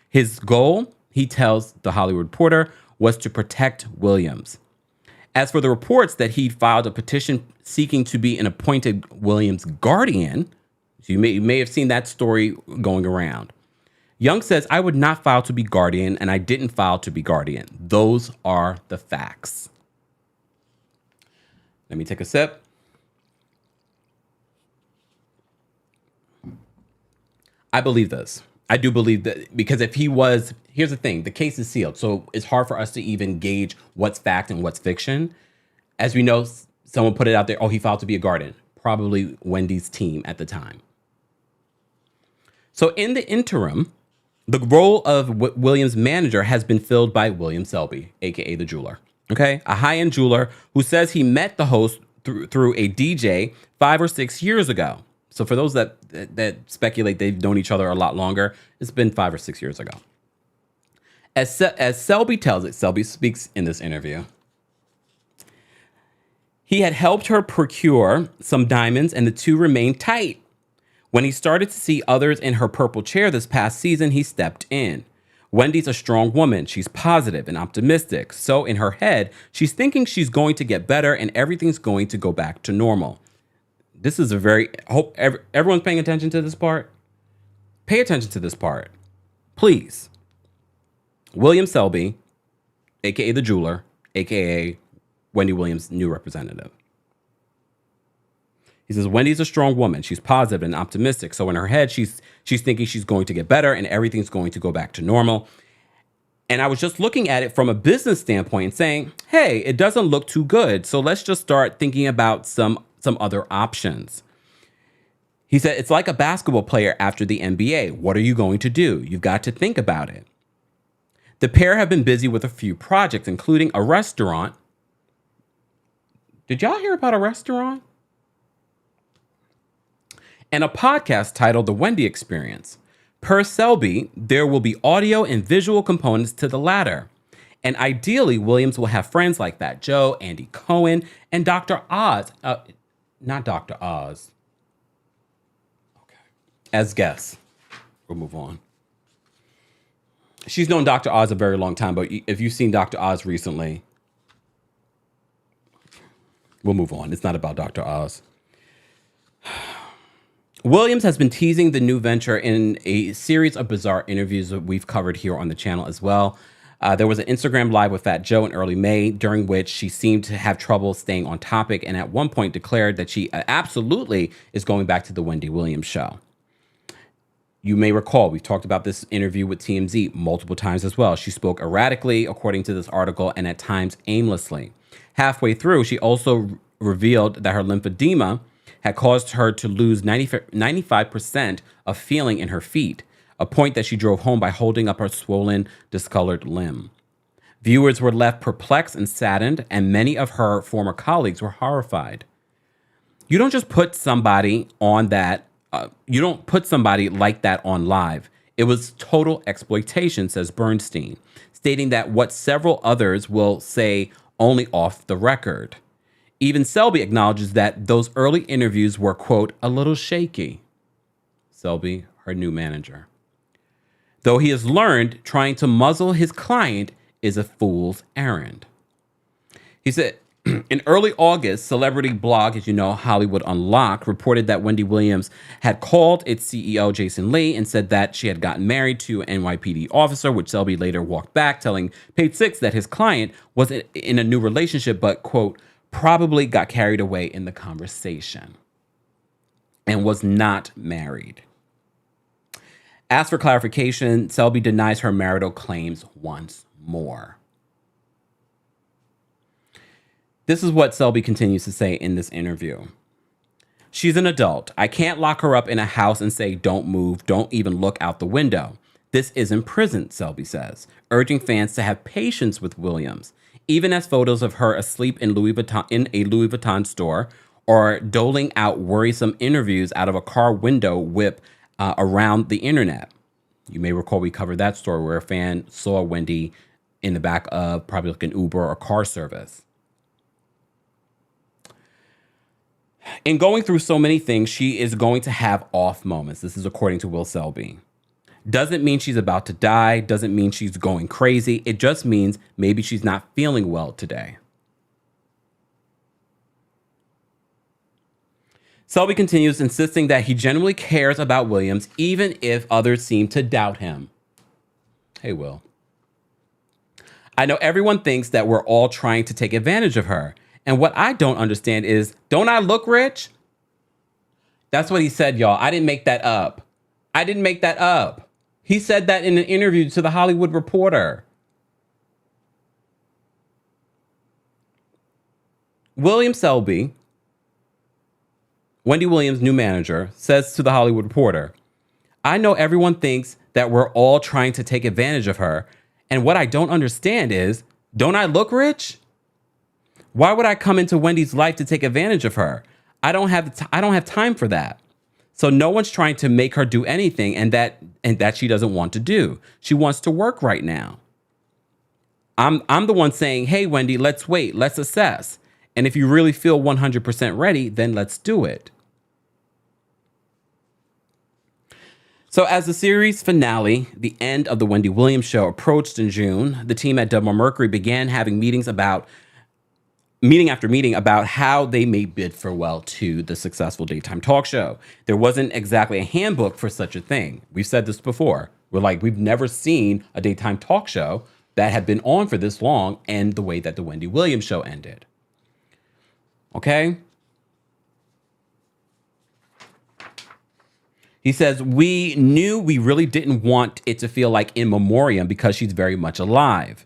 His goal, he tells The Hollywood Reporter, was to protect Williams. As for the reports that he'd filed a petition seeking to be an appointed Williams guardian, so you may have seen that story going around. Young says, I would not file to be guardian, and I didn't file to be guardian. Those are the facts. Let me take a sip. I believe this. I do believe that, because if he was, here's the thing, the case is sealed. So it's hard for us to even gauge what's fact and what's fiction. As we know, someone put it out there, oh, he filed to be a guardian. probably Wendy's team at the time. So in the interim, the role of Williams' manager has been filled by William Selby, aka the jeweler. Okay, a high-end jeweler who says he met the host through a DJ 5 or 6 years ago. So for those that speculate they've known each other a lot longer, it's been 5 or 6 years ago. As Selby tells it, Selby speaks in this interview. He had helped her procure some diamonds, and the two remained tight. When he started to see others in her purple chair this past season, he stepped in. Wendy's a strong woman. She's positive and optimistic. So in her head, she's thinking she's going to get better and everything's going to go back to normal. This is a very, hope everyone's paying attention to this part. Pay attention to this part, please. William Selby, aka the jeweler, aka Wendy Williams' new representative. He says, Wendy's a strong woman. She's positive and optimistic. So in her head, she's thinking she's going to get better and everything's going to go back to normal. And I was just looking at it from a business standpoint and saying, hey, it doesn't look too good. So let's just start thinking about some other options. He said, it's like a basketball player after the NBA. What are you going to do? You've got to think about it. The pair have been busy with a few projects, including a restaurant. Did y'all hear about a restaurant? And a podcast titled The Wendy Experience. Per Selby, there will be audio and visual components to the latter. And ideally, Williams will have friends like that, Joe, Andy Cohen, and Dr. Oz. Not Dr. Oz. Okay. As guests. We'll move on. She's known Dr. Oz a very long time, but if you've seen Dr. Oz recently, we'll move on. It's not about Dr. Oz. Williams has been teasing the new venture in a series of bizarre interviews that we've covered here on the channel as well. There was an Instagram Live with Fat Joe in early May, during which she seemed to have trouble staying on topic and at one point declared that she absolutely is going back to the Wendy Williams Show. You may recall, we've talked about this interview with TMZ multiple times as well. She spoke erratically, according to this article, and at times aimlessly. Halfway through, she also revealed that her lymphedema had caused her to lose 95% of feeling in her feet, a point that she drove home by holding up her swollen, discolored limb. Viewers were left perplexed and saddened, and many of her former colleagues were horrified. You don't just put somebody on that, you don't put somebody like that on live. It was total exploitation, says Bernstein, stating that what several others will say only off the record. Even Selby acknowledges that those early interviews were, quote, a little shaky. Selby, her new manager. Though he has learned trying to muzzle his client is a fool's errand. He said, in early August, celebrity blog, as you know, Hollywood Unlocked, reported that Wendy Williams had called its CEO, Jason Lee, and said that she had gotten married to an NYPD officer, which Selby later walked back, telling Page Six that his client was in a new relationship, but, quote, probably got carried away in the conversation and was not married. As for clarification, Selby denies her marital claims once more. This is what Selby continues to say in this interview. She's an adult. I can't lock her up in a house and say, don't move, don't even look out the window. This isn't prison, Selby says, urging fans to have patience with Williams, even as photos of her asleep in a Louis Vuitton store or doling out worrisome interviews out of a car window whip around the internet. You may recall we covered that story where a fan saw Wendy in the back of probably like an Uber or car service. In going through so many things, she is going to have off moments. This is according to Will Selby. Doesn't mean she's about to die. Doesn't mean she's going crazy. It just means maybe she's not feeling well today. Selby continues, insisting that he genuinely cares about Williams, even if others seem to doubt him. Hey, Will. I know everyone thinks that we're all trying to take advantage of her. And what I don't understand is, don't I look rich? That's what he said, y'all. I didn't make that up. I didn't make that up. He said that in an interview to The Hollywood Reporter. William Selby, Wendy Williams' new manager, says to The Hollywood Reporter, I know everyone thinks that we're all trying to take advantage of her. And what I don't understand is, don't I look rich? Why would I come into Wendy's life to take advantage of her? I don't have time for that. So no one's trying to make her do anything and that she doesn't want to do. She wants to work right now. I'm the one saying, hey, Wendy, let's wait. Let's assess. And if you really feel 100% ready, then let's do it. So as the series finale, the end of the Wendy Williams Show, approached in June, the team at Dubmar Mercury began having meeting after meeting about how they may bid farewell to the successful daytime talk show. There wasn't exactly a handbook for such a thing. We've said this before. We've never seen a daytime talk show that had been on for this long end the way that the Wendy Williams Show ended. Okay? He says, we knew we really didn't want it to feel like in memoriam because she's very much alive.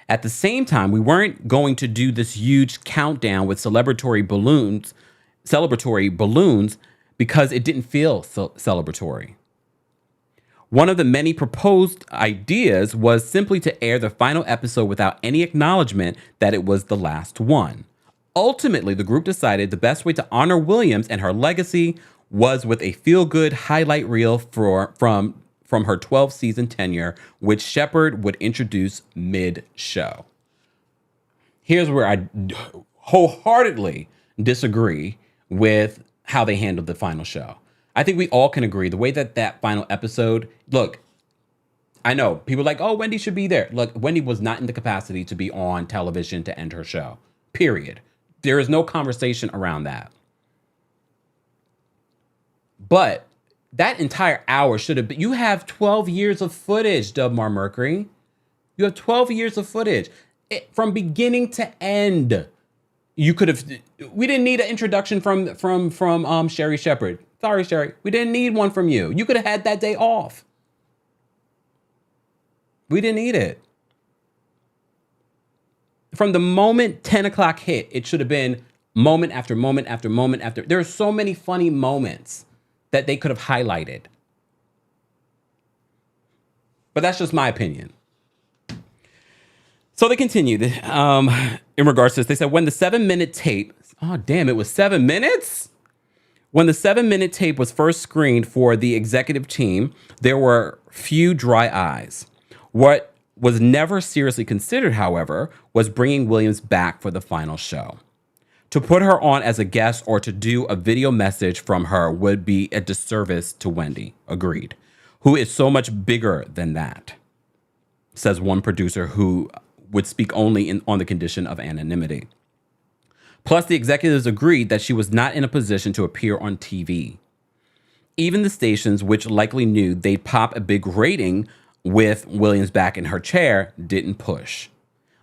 At the same time, we weren't going to do this huge countdown with celebratory balloons because it didn't feel celebratory. One of the many proposed ideas was simply to air the final episode without any acknowledgement that it was the last one. Ultimately, the group decided the best way to honor Williams and her legacy was with a feel-good highlight reel from her 12-season tenure, which Shepard would introduce mid-show. Here's where I wholeheartedly disagree with how they handled the final show. I think we all can agree the way that final episode, look, I know people are like, oh, Wendy should be there. Look, Wendy was not in the capacity to be on television to end her show, period. There is no conversation around that. But that entire hour should have been, you have 12 years of footage, Dubmar Mercury. You have 12 years of footage. From beginning to end. You could have, we didn't need an introduction from Sherry Shepard. Sorry, Sherry. We didn't need one from you. You could have had that day off. We didn't need it. From the moment 10 o'clock hit, it should have been moment after moment after moment after. There are so many funny moments that they could have highlighted. But that's just my opinion. So they continued in regards to this. They said, when the 7-minute tape, oh, damn, it was 7 minutes? When the 7-minute tape was first screened for the executive team, there were few dry eyes. What was never seriously considered, however, was bringing Williams back for the final show. To put her on as a guest or to do a video message from her would be a disservice to Wendy, agreed, who is so much bigger than that, says one producer who would speak only on the condition of anonymity. Plus, the executives agreed that she was not in a position to appear on TV. Even the stations, which likely knew they'd pop a big rating with Williams back in her chair, didn't push.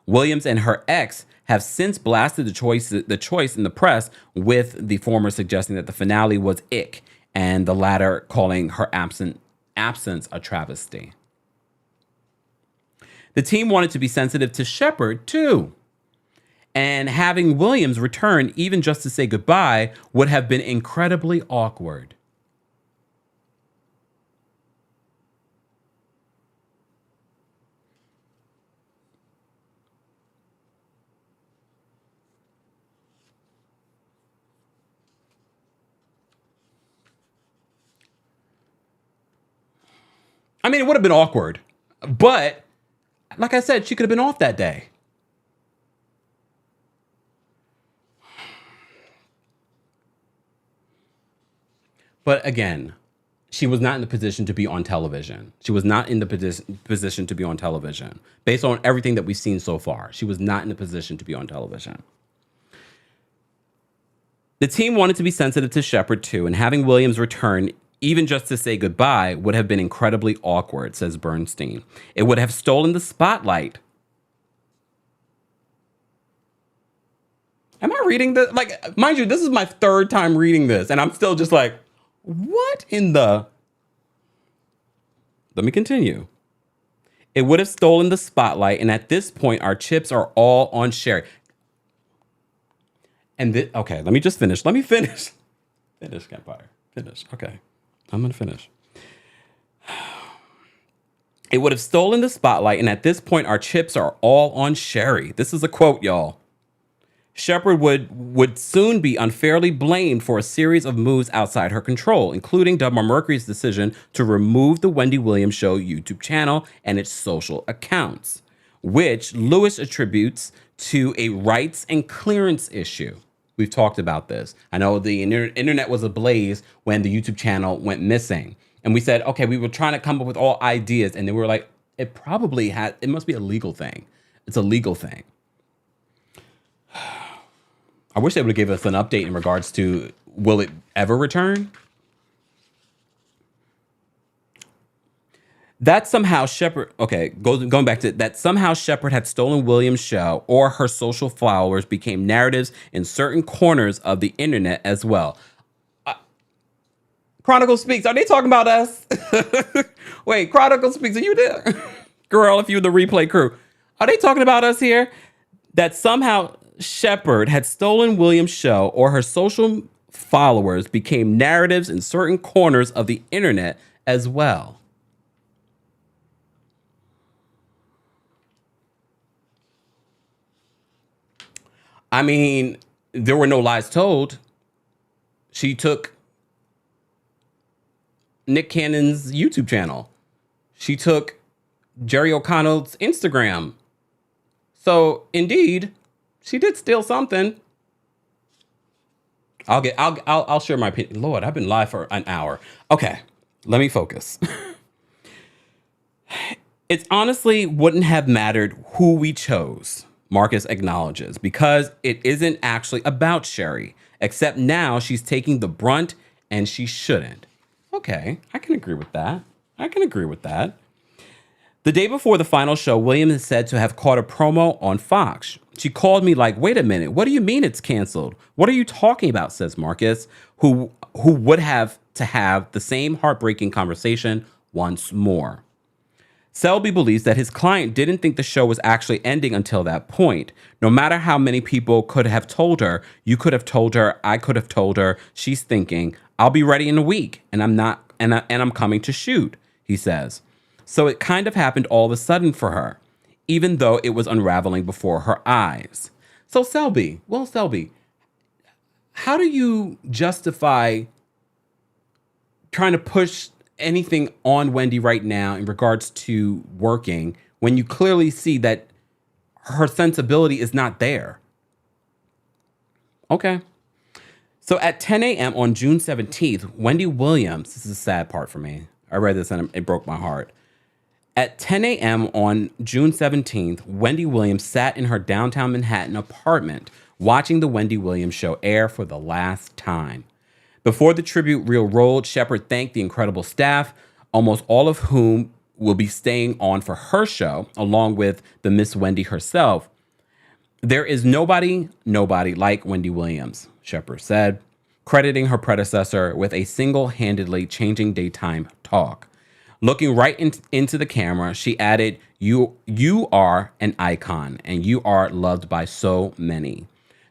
Williams and her ex have since blasted the choice in the press, with the former suggesting that the finale was ick and the latter calling her absence a travesty. The team wanted to be sensitive to Shepard too. And having Williams return even just to say goodbye would have been incredibly awkward. I mean, it would have been awkward, but like I said, she could have been off that day. But again, she was not in the position to be on television. She was not in the position to be on television. Based on everything that we've seen so far, she was not in the position to be on television. The team wanted to be sensitive to Shepard too, and having Williams return even just to say goodbye would have been incredibly awkward, says Bernstein. It would have stolen the spotlight. Am I reading this? Like, mind you, this is my third time reading this, and I'm still just like, what in the... Let me continue. It would have stolen the spotlight, and at this point, our chips are all on Sherry. And okay, let me just finish. Let me finish. Finish, Kempire. Finish. Okay. I'm going to finish. It would have stolen the spotlight, and at this point, our chips are all on Sherry. This is a quote, y'all. Shepard would soon be unfairly blamed for a series of moves outside her control, including Dubmar Mercury's decision to remove the Wendy Williams Show YouTube channel and its social accounts, which Lewis attributes to a rights and clearance issue. We've talked about this. I know the internet was ablaze when the YouTube channel went missing. And we said, okay, we were trying to come up with all ideas. And then we were like, it must be a legal thing. It's a legal thing. I wish they would have given us an update in regards to, will it ever return? That somehow Shepard, going back to that, somehow Shepard had stolen Williams' show or her social followers became narratives in certain corners of the internet as well. Chronicle Speaks, are they talking about us? Wait, Chronicle Speaks, are you there? Girl, if you're the replay crew, are they talking about us here? That somehow Shepard had stolen Williams' show or her social followers became narratives in certain corners of the internet as well. I mean, there were no lies told. She took Nick Cannon's YouTube channel. She took Jerry O'Connell's Instagram. So indeed, she did steal something. I'll share my opinion. Lord, I've been live for an hour. Okay, let me focus. It honestly wouldn't have mattered who we chose, Marcus acknowledges, because it isn't actually about Sherry, except now she's taking the brunt and she shouldn't. Okay, I can agree with that. The day before the final show, Williams is said to have caught a promo on Fox. She called me like, wait a minute, what do you mean it's canceled? What are you talking about, says Marcus, who would have to have the same heartbreaking conversation once more. Selby believes that his client didn't think the show was actually ending until that point. No matter how many people could have told her, you could have told her, I could have told her, she's thinking, I'll be ready in a week, and I'm coming to shoot, he says. So it kind of happened all of a sudden for her, even though it was unraveling before her eyes. So Selby, how do you justify trying to push anything on Wendy right now in regards to working when you clearly see that her sensibility is not there? Okay. So at 10 a.m. on June 17th, Wendy Williams, this is a sad part for me. I read this and it broke my heart. At 10 a.m. on June 17th, Wendy Williams sat in her downtown Manhattan apartment watching the Wendy Williams Show air for the last time. Before the tribute reel rolled, Shepard thanked the incredible staff, almost all of whom will be staying on for her show, along with the Miss Wendy herself. There is nobody like Wendy Williams, Shepard said, crediting her predecessor with a single-handedly changing daytime talk. Looking right into the camera, she added, you are an icon, and you are loved by so many.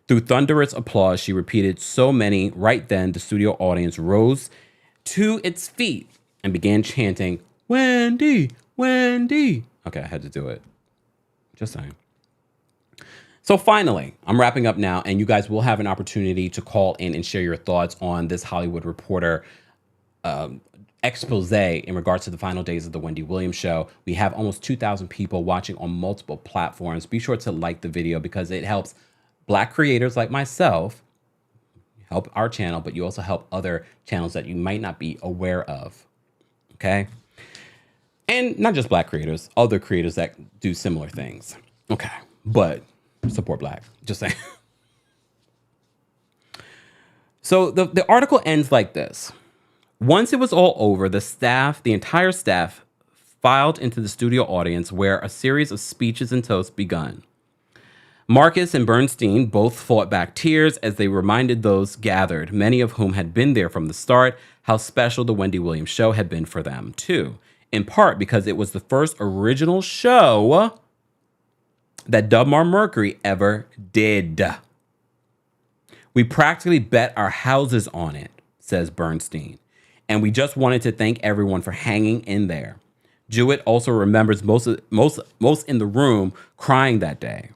Through thunderous applause, she repeated so many. Right then, the studio audience rose to its feet and began chanting, Wendy, Wendy. Okay, I had to do it. Just saying. So finally, I'm wrapping up now, and you guys will have an opportunity to call in and share your thoughts on this Hollywood Reporter expose in regards to the final days of the Wendy Williams Show. We have almost 2,000 people watching on multiple platforms. Be sure to like the video because it helps Black creators like myself, help our channel, but you also help other channels that you might not be aware of. Okay? And not just Black creators, other creators that do similar things. Okay. But support Black. Just saying. So the article ends like this. Once it was all over, the entire staff filed into the studio audience where a series of speeches and toasts begun. Marcus and Bernstein both fought back tears as they reminded those gathered, many of whom had been there from the start, how special the Wendy Williams Show had been for them, too. In part because it was the first original show that Dubmar Mercury ever did. We practically bet our houses on it. says Bernstein. And we just wanted to thank everyone for hanging in there. Jewett also remembers most in the room crying that day.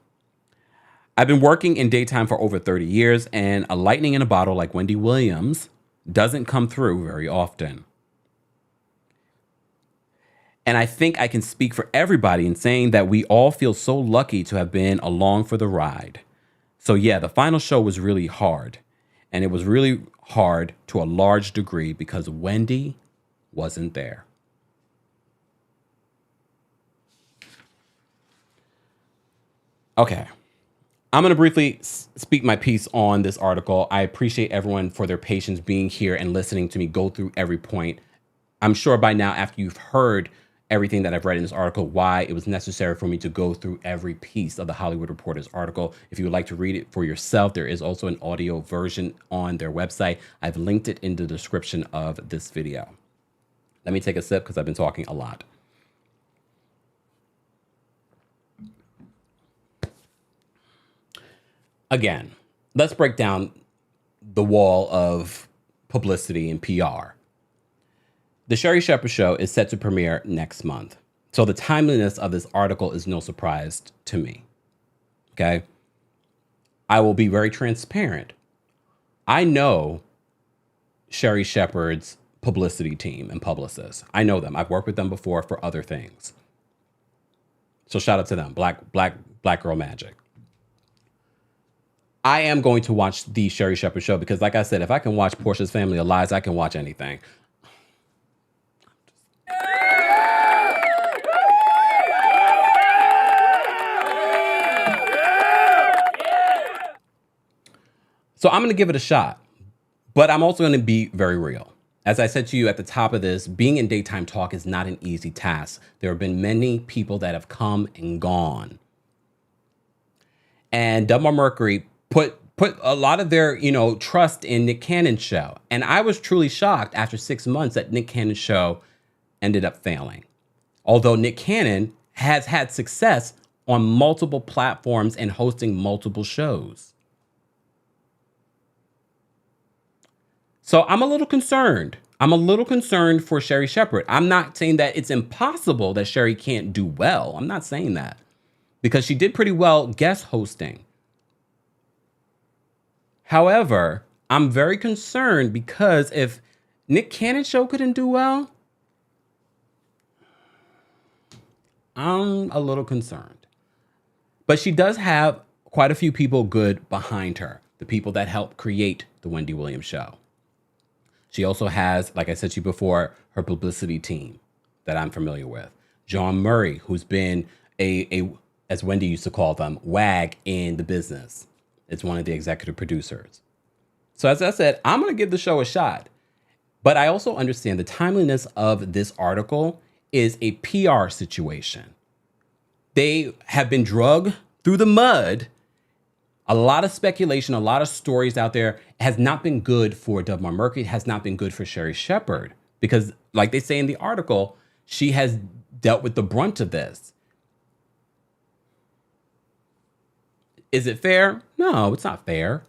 I've been working in daytime for over 30 years, and a lightning in a bottle like Wendy Williams doesn't come through very often. And I think I can speak for everybody in saying that we all feel so lucky to have been along for the ride. So yeah, the final show was really hard. And it was really hard to a large degree because Wendy wasn't there. Okay. I'm going to briefly speak my piece on this article. I appreciate everyone for their patience being here and listening to me go through every point. I'm sure by now, after you've heard everything that I've read in this article, why it was necessary for me to go through every piece of the Hollywood Reporter's article. If you would like to read it for yourself, there is also an audio version on their website. I've linked it in the description of this video. Let me take a sip because I've been talking a lot. Again, let's break down the wall of publicity and PR. The Sherri Shepherd Show is set to premiere next month. So the timeliness of this article is no surprise to me. Okay? I will be very transparent. I know Sherri Shepherd's publicity team and publicists. I know them. I've worked with them before for other things. So shout out to them. Black Girl Magic. I am going to watch the Sherri Shepherd Show because, like I said, if I can watch Portia's Family of Lies, I can watch anything. So I'm going to give it a shot, but I'm also going to be very real. As I said to you at the top of this, being in daytime talk is not an easy task. There have been many people that have come and gone. And Dubmar Mercury put a lot of their, trust in Nick Cannon's show. And I was truly shocked after 6 months that Nick Cannon's show ended up failing. Although Nick Cannon has had success on multiple platforms and hosting multiple shows. So I'm a little concerned. I'm a little concerned for Sherri Shepherd. I'm not saying that it's impossible that Sherri can't do well. I'm not saying that. Because she did pretty well guest hosting. However, I'm very concerned because if Nick Cannon's show couldn't do well, I'm a little concerned. But she does have quite a few people good behind her. The people that helped create the Wendy Williams Show. She also has, like I said to you before, her publicity team that I'm familiar with. John Murray, who's been a as Wendy used to call them, wag in the business. It's one of the executive producers. So as I said, I'm going to give the show a shot. But I also understand the timeliness of this article is a PR situation. They have been dragged through the mud. A lot of speculation, a lot of stories out there. It has not been good for Dubmar Mercury. It has not been good for Sherri Shepherd. Because like they say in the article, she has dealt with the brunt of this. Is it fair? No, it's not fair.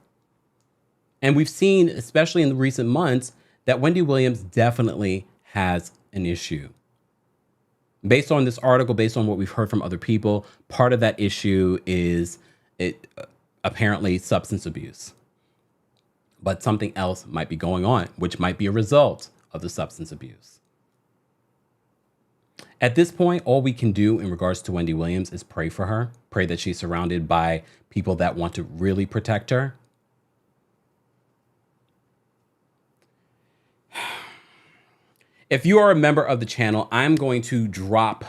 And we've seen, especially in the recent months, that Wendy Williams definitely has an issue. Based on this article, based on what we've heard from other people, part of that issue is apparently substance abuse. But something else might be going on, which might be a result of the substance abuse. At this point, all we can do in regards to Wendy Williams is pray for her. Pray that she's surrounded by people that want to really protect her. If you are a member of the channel, I'm going to drop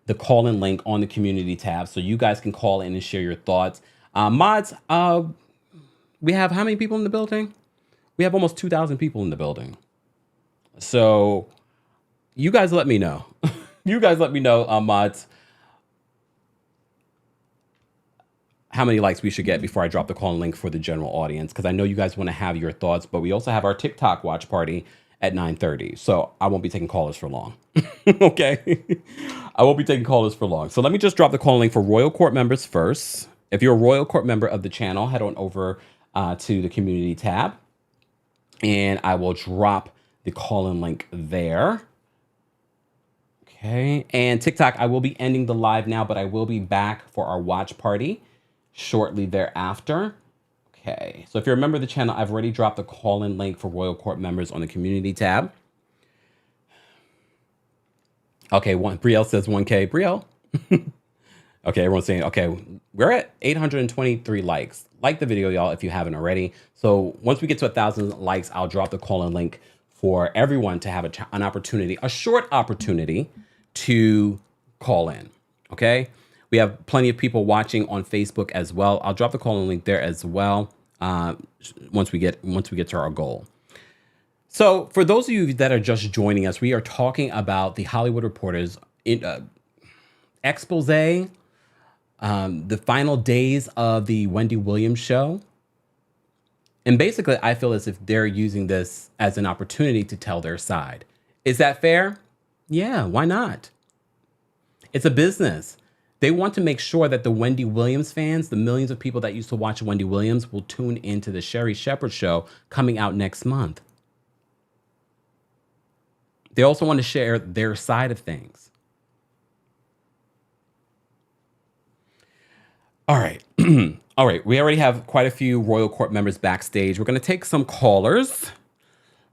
the call-in link on the community tab so you guys can call in and share your thoughts. Mods, we have how many people in the building? We have almost 2,000 people in the building. So you guys let me know. You guys let me know, mods, how many likes we should get before I drop the call-in link for the general audience, because I know you guys want to have your thoughts, but we also have our TikTok watch party at 9:30. So I won't be taking callers for long. Okay? I won't be taking callers for long. So let me just drop the call link for Royal Court members first. If you're a Royal Court member of the channel, head on over to the community tab. and I will drop the call-in link there. Okay, and TikTok, I will be ending the live now, but I will be back for our watch party shortly thereafter. Okay, so if you're a member of the channel, I've already dropped the call-in link for Royal Court members on the community tab. Okay, Brielle says 1K. Brielle. Okay, everyone's saying, okay, we're at 823 likes. Like the video, y'all, if you haven't already. So once we get to 1,000 likes, I'll drop the call-in link for everyone to have an opportunity, a short opportunity to call in, okay? We have plenty of people watching on Facebook as well. I'll drop the call-in link there as well once we get to our goal. So for those of you that are just joining us, we are talking about the Hollywood Reporter's expose, the final days of the Wendy Williams Show. And basically, I feel as if they're using this as an opportunity to tell their side. Is that fair? Yeah, why not? It's a business. They want to make sure that the Wendy Williams fans, the millions of people that used to watch Wendy Williams, will tune into the Sherri Shepherd Show coming out next month. They also want to share their side of things. All right. All right. We already have quite a few Royal Court members backstage. We're going to take some callers.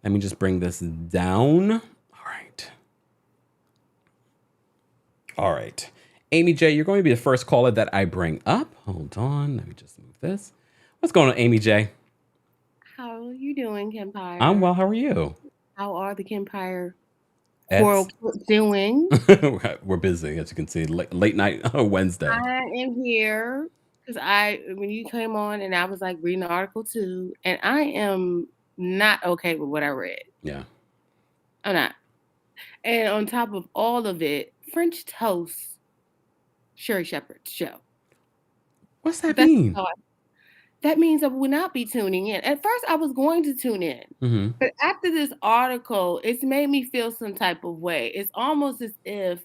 Let me just bring this down. All right. All right. Amy J, you're going to be the first caller that I bring up. Hold on. Let me just move this. What's going on, Amy J? How are you doing, Kempire? I'm well. How are you? How are the Kempire Royal Court doing? We're busy, as you can see. Late night Wednesday. I am here because when you came on and I was like reading the article too, and I am not okay with what I read. Yeah. I'm not. And on top of all of it, French toast, Sherri Shepherd's show. What's that mean? That means I will not be tuning in. At first, I was going to tune in. But after this article, it's made me feel some type of way. It's almost as if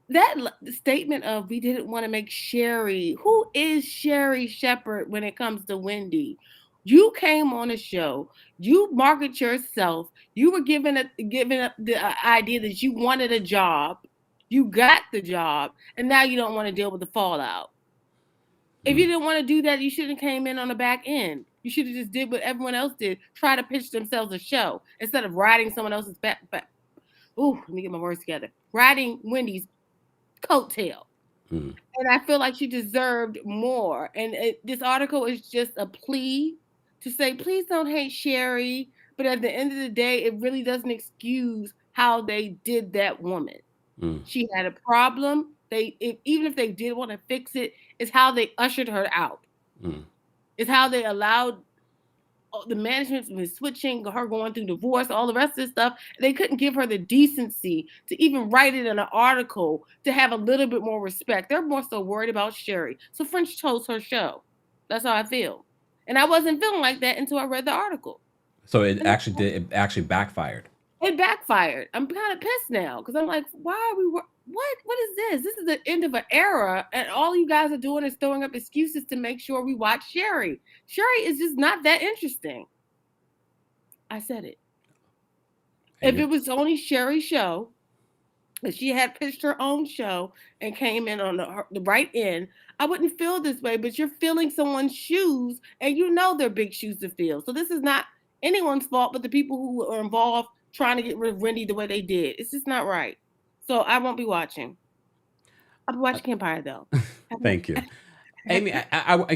that statement of we didn't want to make Sherri, who is Sherri Shepherd when it comes to Wendy? You came on a show, you market yourself, you were given up the idea that you wanted a job, you got the job, and now you don't want to deal with the fallout. If you didn't want to do that, you shouldn't have came in on the back end. You should have just did what everyone else did. Try to pitch themselves a show instead of riding someone else's back. Ooh, let me get my words together. Riding Wendy's coattail. And I feel like she deserved more. And this article is just a plea to say, please don't hate Sherri. But at the end of the day, it really doesn't excuse how they did that woman. She had a problem. Even if they did want to fix it, it's how they ushered her out. It's how they allowed the management was switching, her going through divorce, all the rest of this stuff. They couldn't give her the decency to even write it in an article to have a little bit more respect. They're more so worried about Sherri. So French toast her show. That's how I feel. And I wasn't feeling like that until I read the article. So it actually backfired. It backfired. I'm kind of pissed now because I'm like, why are we? What is this? This is the end of an era, and all you guys are doing is throwing up excuses to make sure we watch Sherri. Sherri is just not that interesting. I said it. If it was only Sherri's show, if she had pitched her own show and came in on the right end, I wouldn't feel this way. But you're filling someone's shoes, and you know they're big shoes to fill. So this is not anyone's fault, but the people who are involved trying to get rid of Wendy the way they did. It's just not right. So I won't be watching. I'll be watching Kempire though. Thank you. Amy,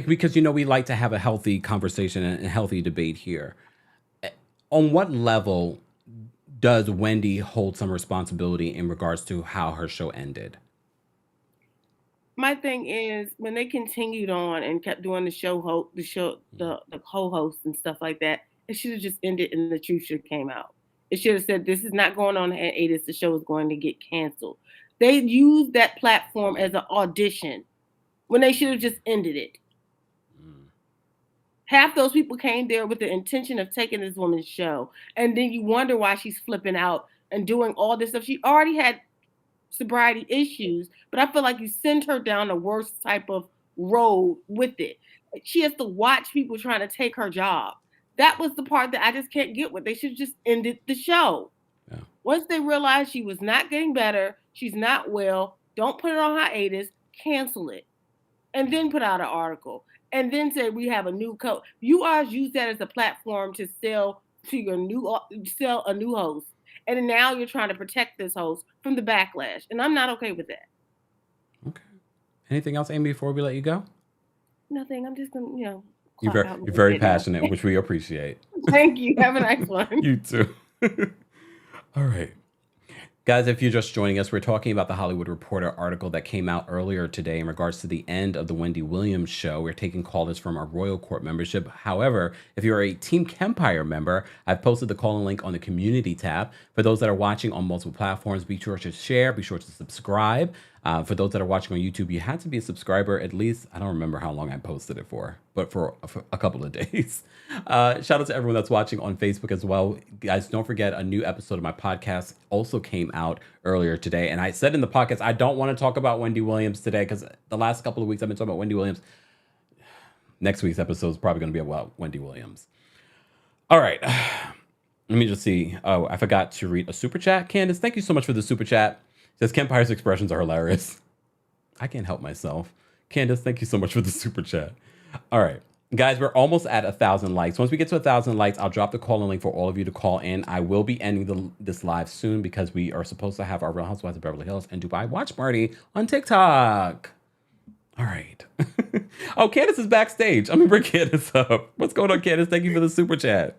because we like to have a healthy conversation and a healthy debate here. On what level does Wendy hold some responsibility in regards to how her show ended? My thing is when they continued on and kept doing the co-host and stuff like that, it should have just ended and the truth should have came out. It should have said this is not going on at 8. The show is going to get canceled. They used that platform as an audition when they should have just ended it. Half those people came there with the intention of taking this woman's show, and then you wonder why she's flipping out and doing all this stuff. She already had sobriety issues, but I feel like you send her down the worst type of road with it. She has to watch people trying to take her job. That was the part that I just can't get with. They should just ended the show. Yeah. Once they realized she was not getting better, she's not well, don't put it on hiatus, cancel it. And then put out an article. And then say we have a new coach. You always use that as a platform to sell to your sell a new host. And now you're trying to protect this host from the backlash. And I'm not okay with that. Okay. Anything else, Amy, before we let you go? Nothing. I'm just gonna, You're very passionate, which we appreciate. Thank you. Have a nice one. You too. All right. Guys, if you're just joining us, we're talking about the Hollywood Reporter article that came out earlier today in regards to the end of the Wendy Williams show. We're taking callers from our Royal Court membership. However, if you're a Team Kempire member, I've posted the call-in link on the community tab. For those that are watching on multiple platforms, be sure to share, be sure to subscribe. For those that are watching on YouTube, you had to be a subscriber at least, I don't remember how long I posted it for, but for a couple of days. Shout out to everyone that's watching on Facebook as well. Guys, don't forget, a new episode of my podcast also came out earlier today. And I said in the podcast, I don't want to talk about Wendy Williams today because the last couple of weeks I've been talking about Wendy Williams. Next week's episode is probably going to be about Wendy Williams. All right. Let me just see. Oh, I forgot to read a super chat. Candace, thank you so much for the super chat. Says Kempire's expressions are hilarious. I can't help myself. Candace, thank you so much for the super chat. All right. Guys, we're almost at 1,000 likes. Once we get to 1,000 likes, I'll drop the call-in link for all of you to call in. I will be ending this live soon because we are supposed to have our Real Housewives of Beverly Hills and Dubai watch party on TikTok. All right. Oh, Candace is backstage. I'm going to bring Candace up. What's going on, Candace? Thank you for the super chat.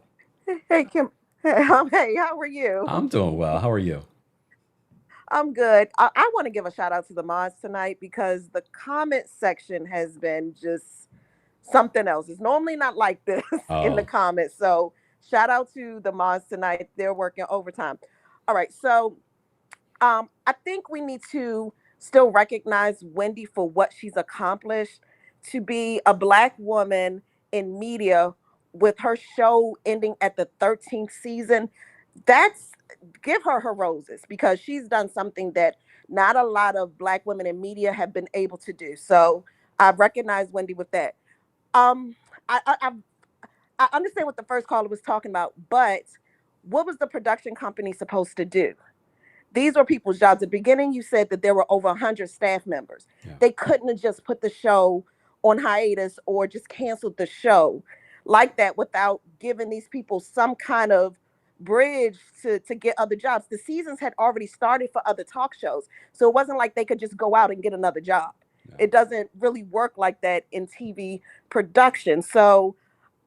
Hey, Kim. Hey, how are you? I'm doing well. How are you? I'm good. I want to give a shout out to the mods tonight because the comment section has been just something else. It's normally not like this in the comments. So shout out to the mods tonight. They're working overtime. All right. So I think we need to still recognize Wendy for what she's accomplished. To be a Black woman in media with her show ending at the 13th season, give her roses because she's done something that not a lot of Black women in media have been able to do. So I recognize Wendy with that. I understand what the first caller was talking about, but what was the production company supposed to do? These were people's jobs. At the beginning, you said that there were over 100 staff members. Yeah. They couldn't have just put the show on hiatus or just canceled the show like that without giving these people some kind of bridge to get other jobs. The seasons had already started for other talk shows. So it wasn't like they could just go out and get another job. Yeah. It doesn't really work like that in TV production. So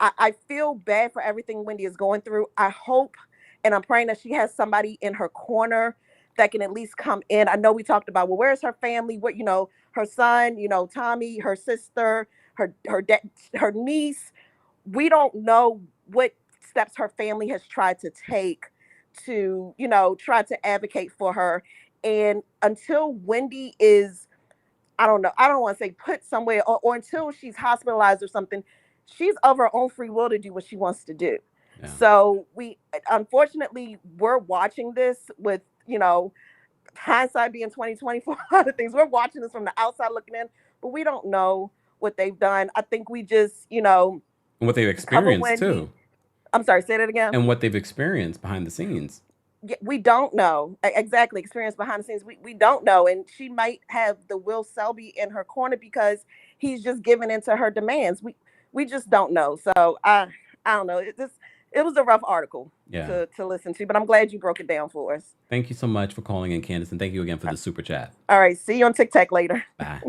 I feel bad for everything Wendy is going through. I hope and I'm praying that she has somebody in her corner that can at least come in. I know we talked about, well, where's her family? What, her son, Tommy, her sister, her niece. We don't know what steps her family has tried to take to, try to advocate for her. And until Wendy is, I don't want to say put somewhere or until she's hospitalized or something, she's of her own free will to do what she wants to do. Yeah. So unfortunately, we're watching this with, hindsight being 20/20 for a lot of things. We're watching this from the outside looking in, but we don't know what they've done. I think we just, and what they've experienced too. I'm sorry, say that again. And what they've experienced behind the scenes. Yeah, we don't know exactly experience behind the scenes. We don't know. And she might have the Will Selby in her corner because he's just giving into her demands. We just don't know. So I don't know. It was a rough article to listen to, but I'm glad you broke it down for us. Thank you so much for calling in, Candace, and thank you again for the super chat. All right. See you on TikTok later. Bye.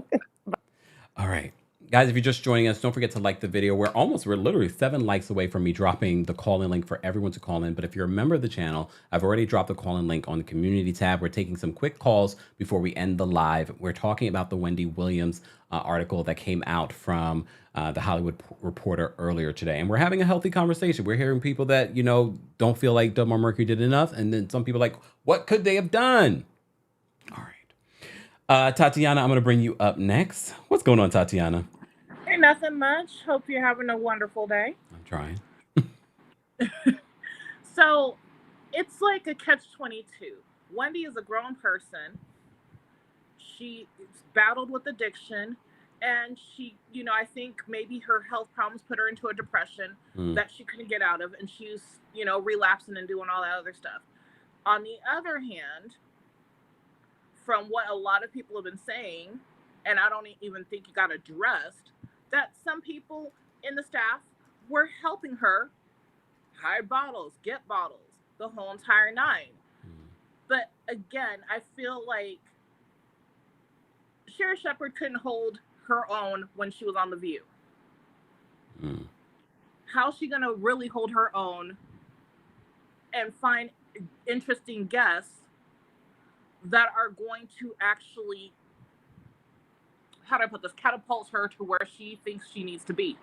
All right. Guys, if you're just joining us, don't forget to like the video. We're literally 7 likes away from me dropping the call-in link for everyone to call in. But if you're a member of the channel, I've already dropped the call-in link on the community tab. We're taking some quick calls before we end the live. We're talking about the Wendy Williams article that came out from the Hollywood Reporter earlier today. And we're having a healthy conversation. We're hearing people that, don't feel like Dubmar Mercury did enough. And then some people like, what could they have done? All right. Tatiana, I'm going to bring you up next. What's going on, Tatiana? Hey, nothing much. Hope you're having a wonderful day. I'm trying. So it's like a catch-22. Wendy is a grown person. She battled with addiction. and she, I think maybe her health problems put her into a depression that she couldn't get out of, and she's, relapsing and doing all that other stuff. On the other hand, from what a lot of people have been saying, and I don't even think it got addressed, that some people in the staff were helping her hide bottles, get bottles, the whole entire nine. But again, I feel like Sherri Shepherd couldn't hold her own when she was on The View. How's she gonna really hold her own and find interesting guests that are going to actually, how do I put this, catapult her to where she thinks she needs to be?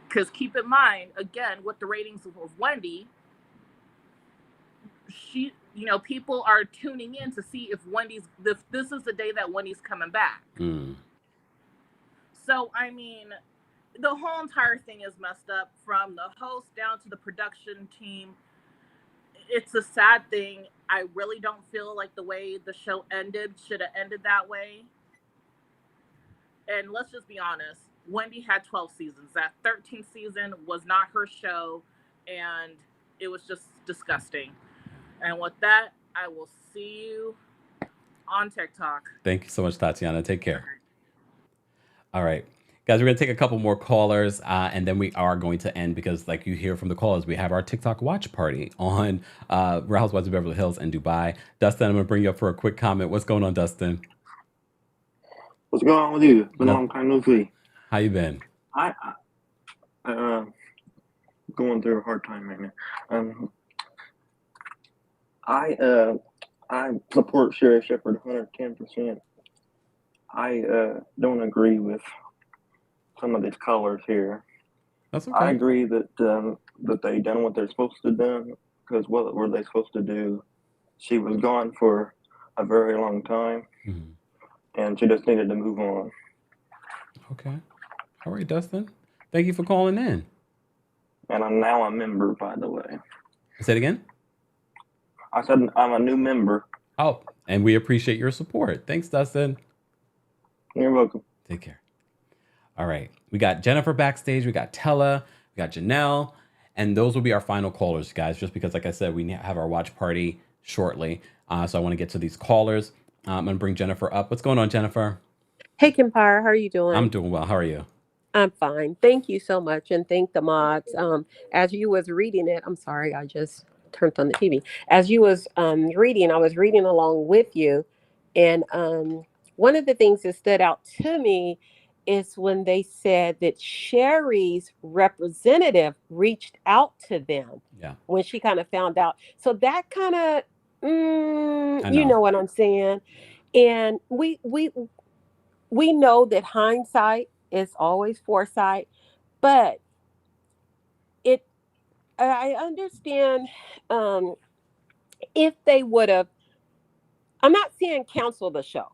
Because keep in mind, again, with the ratings of Wendy, she, people are tuning in to see if this is the day that Wendy's coming back. So, I mean, the whole entire thing is messed up, from the host down to the production team. It's a sad thing. I really don't feel like the way the show ended should have ended that way. And let's just be honest, Wendy had 12 seasons. That 13th season was not her show, and it was just disgusting. And with that, I will see you on TikTok. Thank you so much, Tatiana. Take care. All right. Guys, we're going to take a couple more callers, and then we are going to end because, like you hear from the callers, we have our TikTok watch party on Real Housewives of Beverly Hills and Dubai. Dustin, I'm going to bring you up for a quick comment. What's going on, Dustin? What's going on with you? Been a long time no see. How you been? I going through a hard time right now. I support Sherri Shepherd 110%. I don't agree with some of these callers here. That's okay. I agree that that they done what they're supposed to do, because what were they supposed to do? She was gone for a very long time, and she just needed to move on. Okay. All right, Dustin. Thank you for calling in. And I'm now a member, by the way. Say it again? I said I'm a new member. Oh, and we appreciate your support. Thanks, Dustin. You're welcome. Take care. All right. We got Jennifer backstage. We got Tella. We got Janelle. And those will be our final callers, guys, just because, like I said, we have our watch party shortly. So I want to get to these callers. I'm going to bring Jennifer up. What's going on, Jennifer? Hey, Kempire. How are you doing? I'm doing well. How are you? I'm fine. Thank you so much. And thank the mods. As you was reading it, I'm sorry, I just turned on the TV. As you was reading, I was reading along with you. And one of the things that stood out to me is when they said that Sherri's representative reached out to them when she kind of found out. So that kind of, you know what I'm saying? And we know that hindsight is always foresight, but I understand if they would have, I'm not saying cancel the show.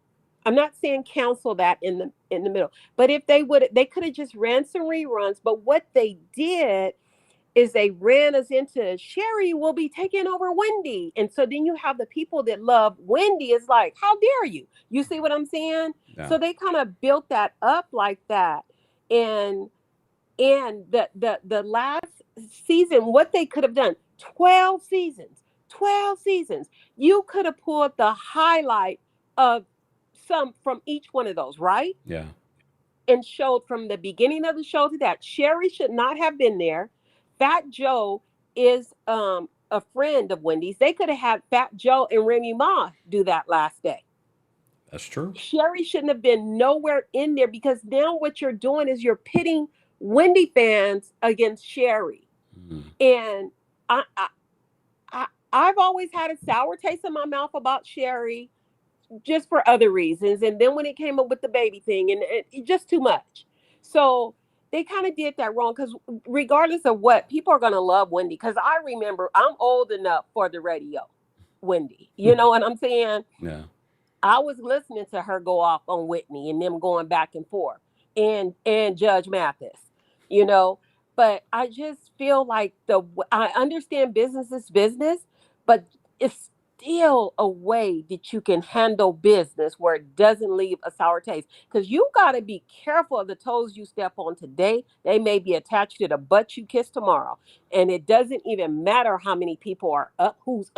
I'm not saying cancel that in the middle, but if they could have just ran some reruns. But what they did is they ran us into Sherri will be taking over Wendy. And so then you have the people that love Wendy is like, how dare you? You see what I'm saying? Yeah. So they kind of built that up like that. And the last season, what they could have done, 12 seasons. You could have pulled the highlight of some from each one of those, right? Yeah. And showed from the beginning of the show to that. Sherri should not have been there. Fat Joe is a friend of Wendy's. They could have had Fat Joe and Remy Ma do that last day. That's true. Sherri shouldn't have been nowhere in there, because now what you're doing is you're pitting Wendy fans against Sherri. And I've always had a sour taste in my mouth about Sherri, just for other reasons. And then when it came up with the baby thing, and it just too much. So they kind of did that wrong, because regardless of what, people are going to love Wendy. Because I remember, I'm old enough for the radio, Wendy. You know what I'm saying? Yeah. I was listening to her go off on Whitney and them going back and forth, and Judge Mathis, you know. But I just feel like I understand business is business, but it's still a way that you can handle business where it doesn't leave a sour taste. Because you got to be careful of the toes you step on today. They may be attached to the butt you kiss tomorrow. And it doesn't even matter how many people are up, who's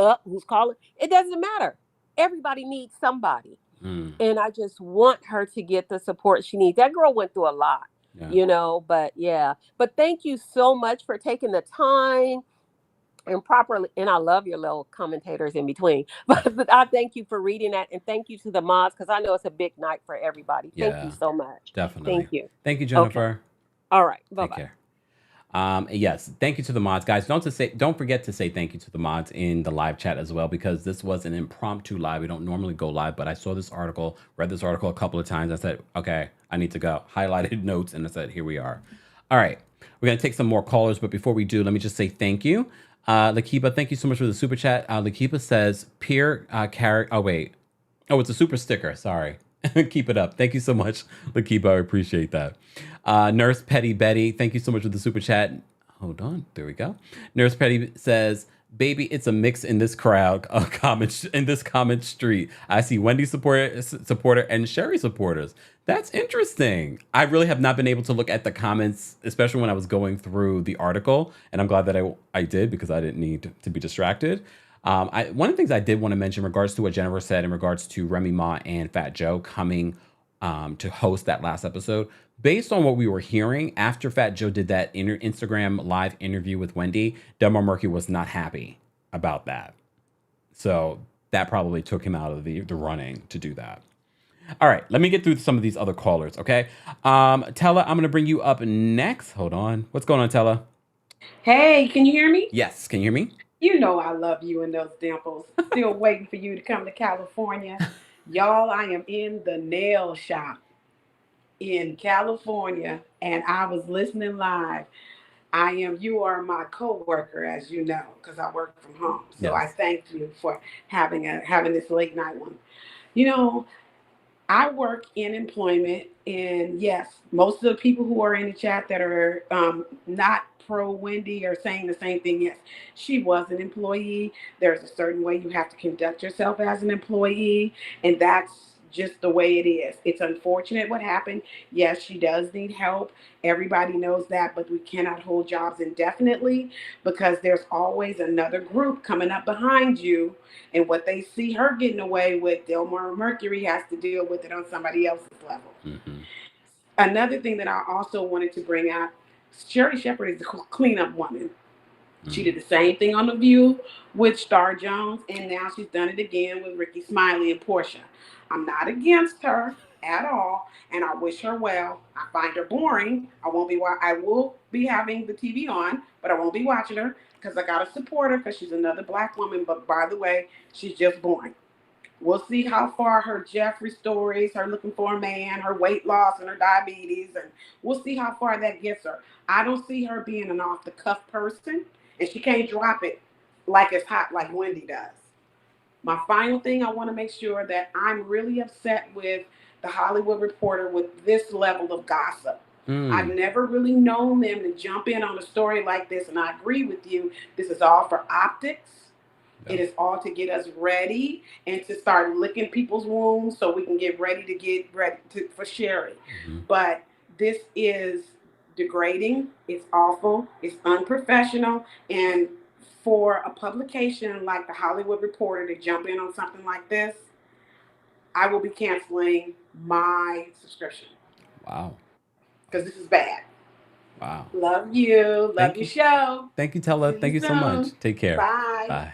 calling. It doesn't matter. Everybody needs somebody. And I just want her to get the support she needs. That girl went through a lot, but yeah. But thank you so much for taking the time and properly, and I love your little commentators in between. But I thank you for reading that, and thank you to the mods, because I know it's a big night for everybody. Thank you so much. Definitely. Thank you. Thank you, Jennifer. Okay. All right. Bye-bye. Take care. Yes, thank you to the mods, guys. Don't forget to say thank you to the mods in the live chat as well, because this was an impromptu live. We don't normally go live, but I saw this article, read this article a couple of times. I said, okay, I need to go. Highlighted notes, and I said, here we are. All right, we're gonna take some more callers, but before we do, let me just say thank you. Lakiba, thank you so much for the super chat. Lakiba says, peer carry. Oh wait, it's a super sticker. Sorry. Keep it up. Thank you so much, Lakiba. I appreciate that. Nurse Petty Betty, thank you so much for the super chat. Hold on. There we go. Nurse Petty says, baby, it's a mix in this crowd, in this comment street. I see Wendy supporter and Sherry supporters. That's interesting. I really have not been able to look at the comments, especially when I was going through the article. And I'm glad that I did, because I didn't need to be distracted. One of the things I did want to mention in regards to what Jennifer said in regards to Remy Ma and Fat Joe coming to host that last episode, based on what we were hearing after Fat Joe did that Instagram live interview with Wendy, Delmar Murphy was not happy about that. So that probably took him out of the running to do that. All right, let me get through some of these other callers, okay? Tella, I'm going to bring you up next. Hold on. What's going on, Tella? Hey, can you hear me? Yes, can you hear me? You know I love you and those dimples. Still waiting for you to come to California. Y'all, I am in the nail shop in California, and I was listening live. You are my co-worker, as you know, because I work from home. So I thank you for having this late night one. You know, I work in employment, and yes, most of the people who are in the chat that are not pro Wendy are saying the same thing. Yes, she was an employee. There's a certain way you have to conduct yourself as an employee, and that's just the way it is. It's unfortunate what happened. Yes, she does need help. Everybody knows that, but we cannot hold jobs indefinitely, because there's always another group coming up behind you. And what they see her getting away with, Delmar Mercury has to deal with it on somebody else's level. Mm-hmm. Another thing that I also wanted to bring out, Sherry Shepherd is a cleanup woman. Mm-hmm. She did the same thing on The View with Star Jones, and now she's done it again with Ricky Smiley and Portia. I'm not against her at all, and I wish her well. I find her boring. I will be having the TV on, but I won't be watching her, because I got to support her, because she's another Black woman. But by the way, she's just boring. We'll see how far her Jeffrey stories, her looking for a man, her weight loss, and her diabetes, and we'll see how far that gets her. I don't see her being an off-the-cuff person, and she can't drop it like it's hot like Wendy does. My final thing, I want to make sure that I'm really upset with the Hollywood Reporter with this level of gossip. I've never really known them to jump in on a story like this, and I agree with you. This is all for optics. Yeah. It is all to get us ready and to start licking people's wounds so we can get ready for Sherry. Mm-hmm. But this is degrading. It's awful. It's unprofessional. And for a publication like the Hollywood Reporter to jump in on something like this, I will be canceling my subscription. Wow. Because this is bad. Wow. Love you. Love your show. Thank you, Tella. Thank you so much. Take care. Bye. Bye.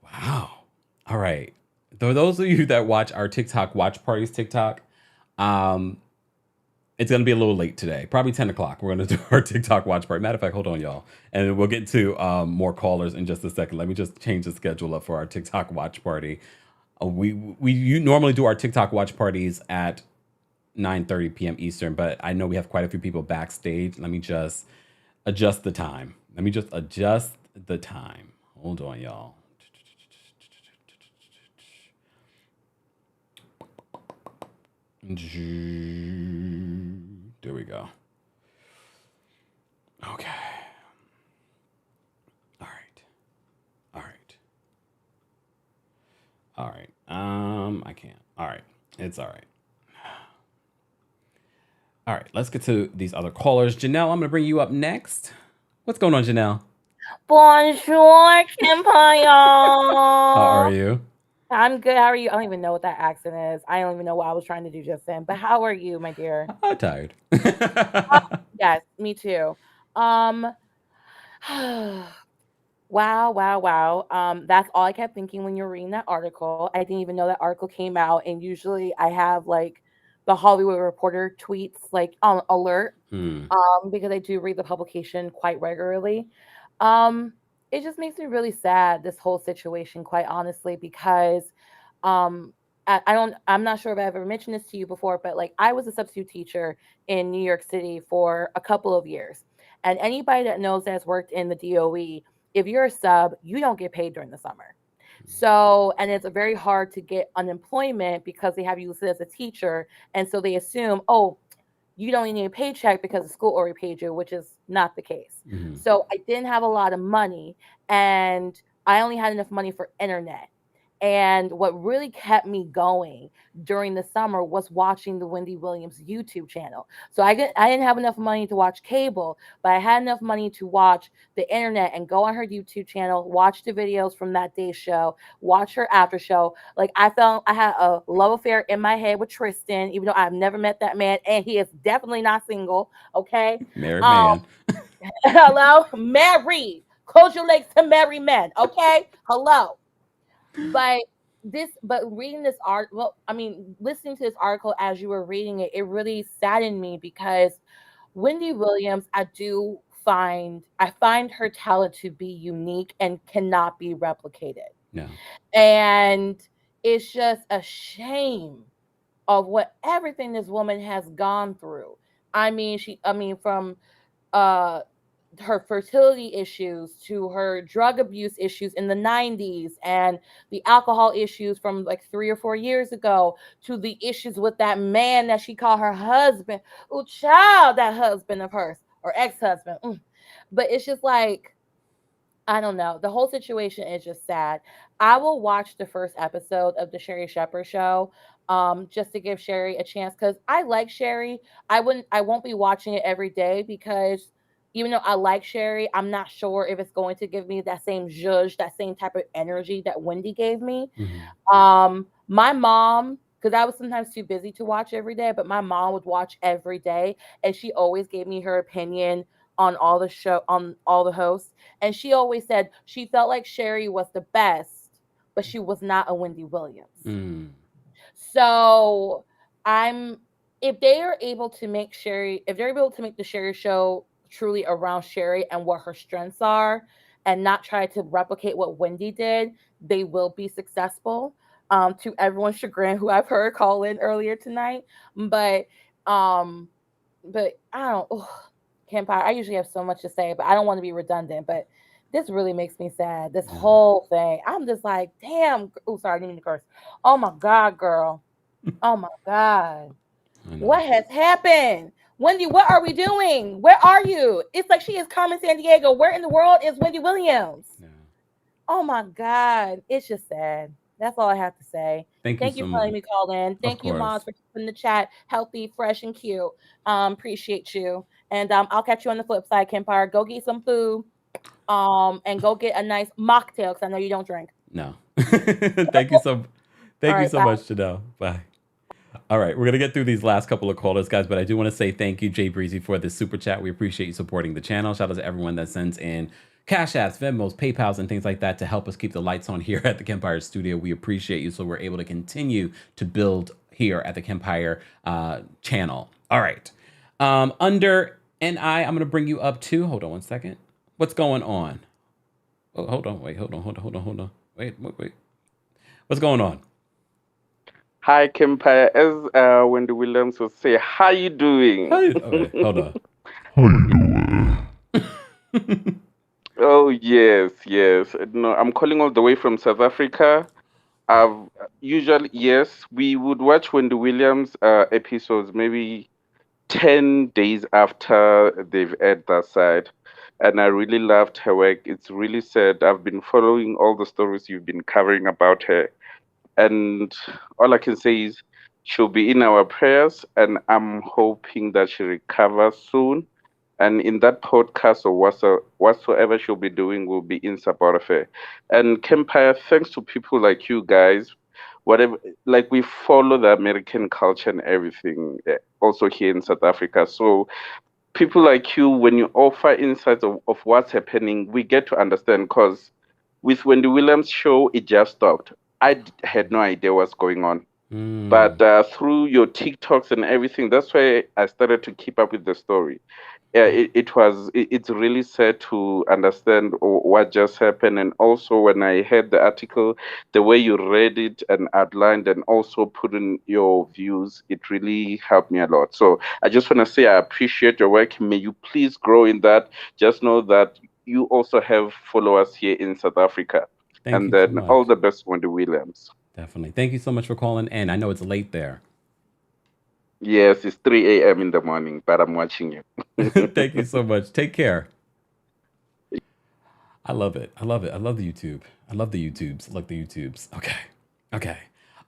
Wow. All right. For those of you that watch our TikTok watch parties TikTok, it's going to be a little late today. Probably 10 o'clock. We're going to do our TikTok watch party. Matter of fact, hold on, y'all. And we'll get to more callers in just a second. Let me just change the schedule up for our TikTok watch party. We normally do our TikTok watch parties at 9:30 p.m. Eastern, but I know we have quite a few people backstage. Let me just adjust the time. Hold on, y'all. There we go. Okay. All right. It's all right. All right, let's get to these other callers. Janelle, I'm going to bring you up next. What's going on, Janelle? Bonjour, Kempire. How are you? I'm good. How are you? I don't even know what that accent is. I don't even know what I was trying to do just then. But how are you, my dear? I'm tired. Yes, me too. Um, wow. That's all I kept thinking when you were reading that article. I didn't even know that article came out. And usually I have like the Hollywood Reporter tweets like on alert. Because I do read the publication quite regularly. Um, it just makes me really sad, this whole situation, quite honestly, because um I'm not sure if I ever mentioned this to you before, but like I was a substitute teacher in New York City for a couple of years. And anybody that knows that has worked in the DOE, if you're a sub, you don't get paid during the summer. So, and it's very hard to get unemployment because they have you listed as a teacher. And so they assume, oh, you don't need a paycheck because the school already paid you, which is not the case. So I didn't have a lot of money, and I only had enough money for internet. And what really kept me going during the summer was watching the Wendy Williams YouTube channel. So I didn't have enough money to watch cable, but I had enough money to watch the internet and go on her YouTube channel, watch the videos from that day's show, watch her after show. Like I felt I had a love affair in my head with Tristan, even though I've never met that man, and he is definitely not single. Okay, married man. Hello, married. Close your legs to marry men. Okay, hello. But reading this art, well, I mean, listening to this article as you were reading it, it really saddened me because Wendy Williams, I find her talent to be unique and cannot be replicated. No. And it's just a shame of what everything this woman has gone through. From uh her fertility issues to her drug abuse issues in the 90s and the alcohol issues from like 3 or 4 years ago to the issues with that man that she called her husband. Oh, child, that husband of hers or ex-husband. But it's just like, I don't know. The whole situation is just sad. I will watch the first episode of the Sherry Shepherd show, just to give Sherry a chance because I like Sherry. I won't be watching it every day because even though I like Sherry, I'm not sure if it's going to give me that same zhuzh, that same type of energy that Wendy gave me. My mom, because I was sometimes too busy to watch every day, but my mom would watch every day, and she always gave me her opinion on all the hosts, and she always said she felt like Sherry was the best, but she was not a Wendy Williams. So I'm if they are able to make Sherry, if they're able to make the Sherry show truly around Sherry and what her strengths are, and not try to replicate what Wendy did, they will be successful. To everyone's chagrin, who I've heard call in earlier tonight, but um, but I don't. Ugh, Kempire, I usually have so much to say, but I don't want to be redundant. But this really makes me sad. This whole thing. I'm just like, damn. Oh, sorry, I didn't mean to curse. Oh my God, girl. Oh my God. What has happened? Wendy, what are we doing? Where are you? It's like she is Carmen Sandiego. Where in the world is Wendy Williams? Yeah. Oh my God. It's just sad. That's all I have to say. Thank you for letting me call in. Thank you, Moms, for keeping the chat healthy, fresh, and cute. Appreciate you. And I'll catch you on the flip side, Kempire. Go get some food. And go get a nice mocktail because I know you don't drink. No. Thank you so much, Janelle. Bye. All right, we're going to get through these last couple of callers, guys, but I do want to say thank you, Jay Breezy, for this super chat. We appreciate you supporting the channel. Shout out to everyone that sends in Cash Apps, Venmos, PayPals, and things like that to help us keep the lights on here at the Kempire Studio. We appreciate you, so we're able to continue to build here at the Kempire channel. All right. Under NI, I'm going to bring you up too. Hold on one second. What's going on? Oh, hold on. Wait, hold on. Wait. What's going on? Hi, Kempire. As Wendy Williams would say, how you doing? Okay, hold on. How you doing? Oh, yes. No, I'm calling all the way from South Africa. Usually, yes, we would watch Wendy Williams episodes maybe 10 days after they've aired that side. And I really loved her work. It's really sad. I've been following all the stories you've been covering about her. And all I can say is she'll be in our prayers, and I'm hoping that she recovers soon. And in that podcast or whatsoever she'll be doing will be in support of her. And Kempire, thanks to people like you guys, whatever, like we follow the American culture and everything, also here in South Africa. So people like you, when you offer insights of what's happening, we get to understand. Because with Wendy Williams show, it just stopped. Had no idea what's going on. But through your TikToks and everything, that's why I started to keep up with the story. Yeah, it's really sad to understand what just happened. And also when I heard the article, the way you read it and outlined and also put in your views, it really helped me a lot. So I just want to say I appreciate your work. May you please grow in that. Just know that you also have followers here in South Africa. Thank you so then much. all the best, Wendy Williams. Definitely. Thank you so much for calling in. I know it's late there. Yes, it's 3 a.m. in the morning, but I'm watching you. Thank you so much. Take care. I love it. I love it. I love the YouTube. I love the YouTubes. Look, the YouTubes. Okay. Okay.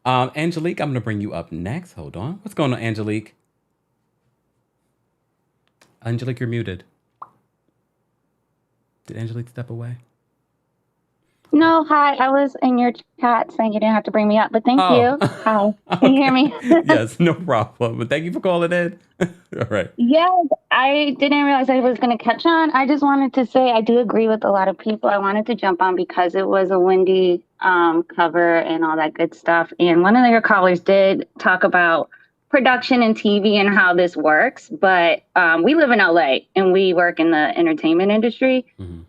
Angelique, I'm going to bring you up next. Hold on. What's going on, Angelique? Angelique, you're muted. Did Angelique step away? No, hi. I was in your chat saying you didn't have to bring me up, but thank you. Hi. Can you hear me? Yes, no problem. But thank you for calling in. All right. Yeah, I didn't realize I was going to catch on. I just wanted to say I do agree with a lot of people. I wanted to jump on because it was a Wendy cover and all that good stuff. And one of your callers did talk about production and TV and how this works. But we live in LA and we work in the entertainment industry. Mm-hmm.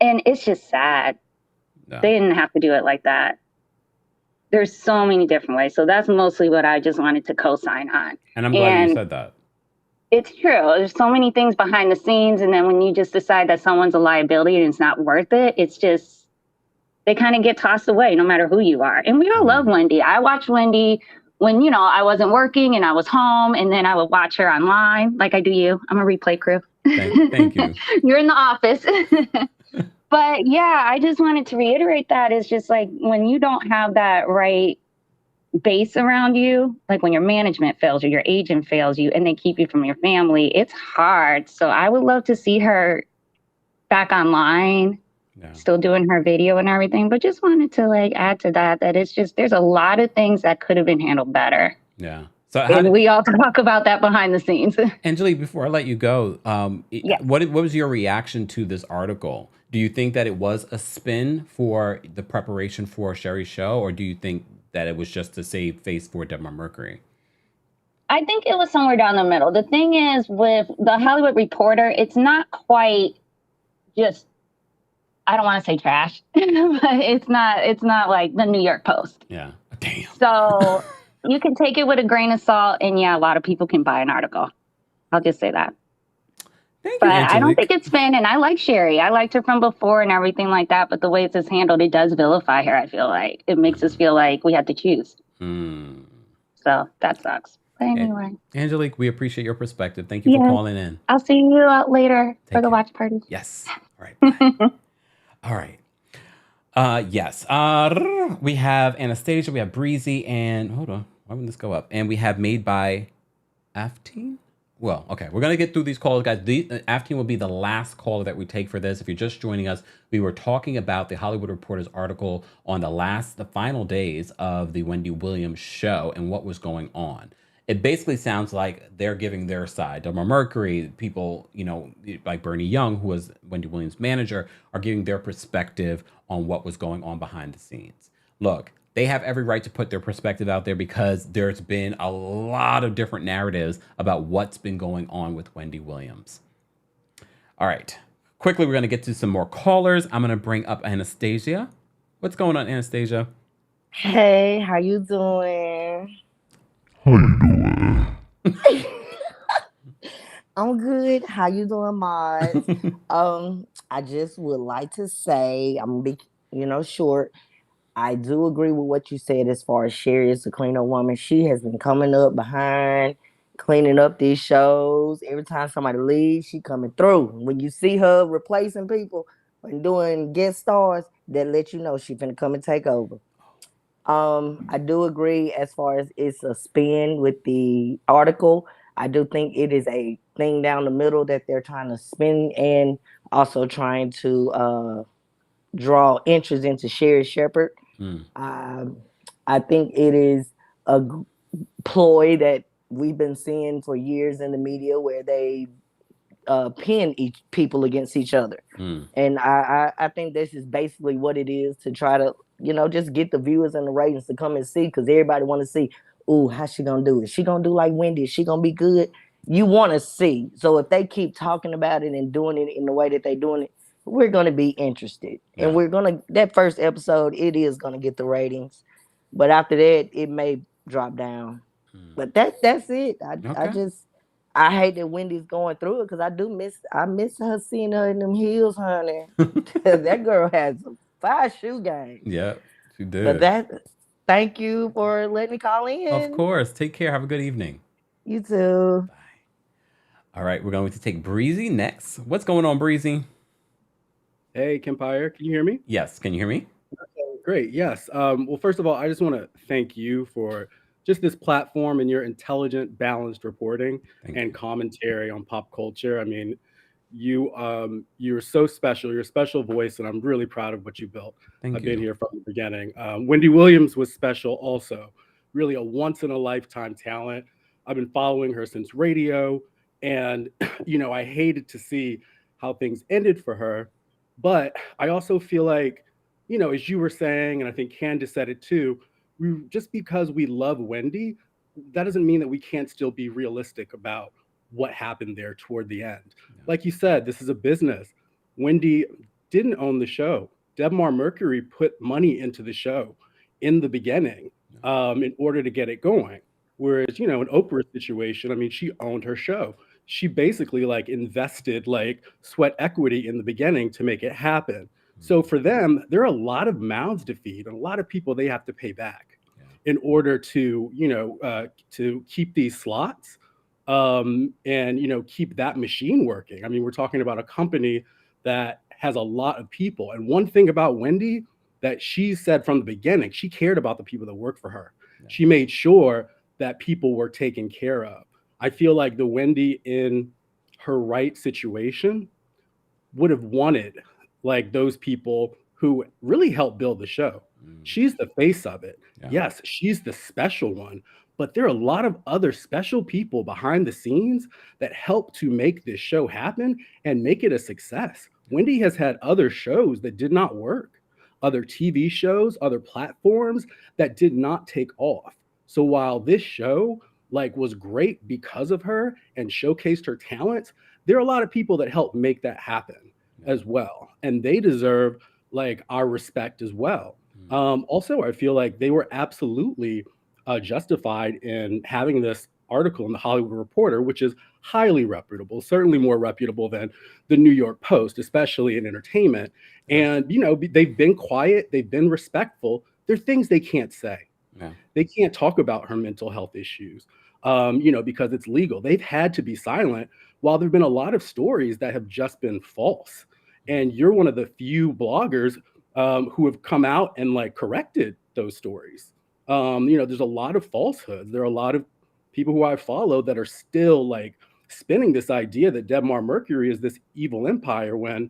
And it's just sad. No. They didn't have to do it like that. There's so many different ways. So that's mostly what I just wanted to co-sign on. And I'm glad you said that. It's true. There's so many things behind the scenes. And then when you just decide that someone's a liability and it's not worth it, it's just, they kind of get tossed away no matter who you are. And we all love Wendy. I watched Wendy when, you know, I wasn't working and I was home, and then I would watch her online like I do you. I'm a replay crew. Thank you. You're in the office. But yeah, I just wanted to reiterate that it's just like when you don't have that right base around you, like when your management fails you, your agent fails you, and they keep you from your family, it's hard. So I would love to see her back online, still doing her video and everything. But just wanted to like add to that it's just there's a lot of things that could have been handled better. Yeah. So we all talk about that behind the scenes. Angelique, before I let you go, what was your reaction to this article? Do you think that it was a spin for the preparation for Sherry's show, or do you think that it was just to save face for Debmar Mercury? I think it was somewhere down the middle. The thing is, with the Hollywood Reporter, it's not quite just, I don't want to say trash, but it's not like the New York Post. Yeah. Damn. So you can take it with a grain of salt, and yeah, a lot of people can buy an article. I'll just say that. But I don't think it's been, and I like Sherry. I liked her from before and everything like that. But the way it's handled, it does vilify her, I feel like. It makes us feel like we have to choose. So that sucks. But anyway. Angelique, we appreciate your perspective. Thank you for calling in. I'll see you out later for the watch party. Yes. All right. Bye. All right. Yes. We have Anastasia, we have Breezy, and hold on. Why wouldn't this go up? And we have Made by Afteen. Well, okay, we're going to get through these calls, guys. Afteen will be the last caller that we take for this. If you're just joining us, we were talking about the Hollywood Reporter's article on the final days of the Wendy Williams show and what was going on. It basically sounds like they're giving their side. Debmar Mercury, people, you know, like Bernie Young, who was Wendy Williams' manager, are giving their perspective on what was going on behind the scenes. Look, they have every right to put their perspective out there because there's been a lot of different narratives about what's been going on with Wendy Williams. All right. Quickly, we're going to get to some more callers. I'm going to bring up Anastasia. What's going on, Anastasia? Hey, how you doing? How you doing? I'm good. How you doing, Maz? I just would like to say, I'm gonna be, short. I do agree with what you said as far as Sherry is a cleaner woman. She has been coming up behind, cleaning up these shows. Every time somebody leaves, she coming through. When you see her replacing people and doing guest stars, that lets you know she's finna come and take over. I do agree as far as it's a spin with the article. I do think it is a thing down the middle that they're trying to spin and also trying to draw interest into Sherry Shepherd. I think it is a ploy that we've been seeing for years in the media where they pin people against each other. And I think this is basically what it is to try to, just get the viewers and the ratings to come and see, because everybody want to see, ooh, how's she gonna do? Is she gonna do like Wendy? Is she gonna be good? You want to see. So if they keep talking about it and doing it in the way that they're doing it, we're gonna be interested. And that first episode, it is gonna get the ratings. But after that, it may drop down. But that's it. I hate that Wendy's going through it, because I miss her, seeing her in them heels, honey. That girl has a fire shoe game. Yeah, she did. But thank you for letting me call in. Of course. Take care. Have a good evening. You too. Bye. All right, we're going to take Breezy next. What's going on, Breezy? Hey, Kempire, can you hear me? Yes, can you hear me? Okay, great, yes. Well, first of all, I just want to thank you for just this platform and your intelligent, balanced reporting and commentary on pop culture. I mean, you're so special. You're a special voice, and I'm really proud of what you built. I've been here from the beginning. Wendy Williams was special also. Really a once-in-a-lifetime talent. I've been following her since radio, and, I hated to see how things ended for her. But I also feel like, as you were saying, and I think Candace said it too, just because we love Wendy, that doesn't mean that we can't still be realistic about what happened there toward the end. Yeah. Like you said, this is a business. Wendy didn't own the show. Debmar Mercury put money into the show in the beginning in order to get it going. Whereas, in Oprah's situation, I mean, she owned her show. She basically invested sweat equity in the beginning to make it happen. So for them, there are a lot of mouths to feed and a lot of people they have to pay back in order to, to keep these slots and, keep that machine working. I mean, we're talking about a company that has a lot of people. And one thing about Wendy that she said from the beginning, she cared about the people that work for her. Yeah. She made sure that people were taken care of. I feel like the Wendy in her right situation would have wanted those people who really helped build the show. She's the face of it. Yeah. Yes, she's the special one, but there are a lot of other special people behind the scenes that help to make this show happen and make it a success. Wendy has had other shows that did not work, other TV shows, other platforms that did not take off. So while this show was great because of her and showcased her talents, there are a lot of people that helped make that happen as well. And they deserve our respect as well. Also, I feel like they were absolutely justified in having this article in the Hollywood Reporter, which is highly reputable, certainly more reputable than the New York Post, especially in entertainment. And, they've been quiet, they've been respectful. There are things they can't say. Yeah. They can't talk about her mental health issues, because it's legal. They've had to be silent while there've been a lot of stories that have just been false. And you're one of the few bloggers who have come out and corrected those stories. There's a lot of falsehoods. There are a lot of people who I follow that are still spinning this idea that Debmar Mercury is this evil empire, when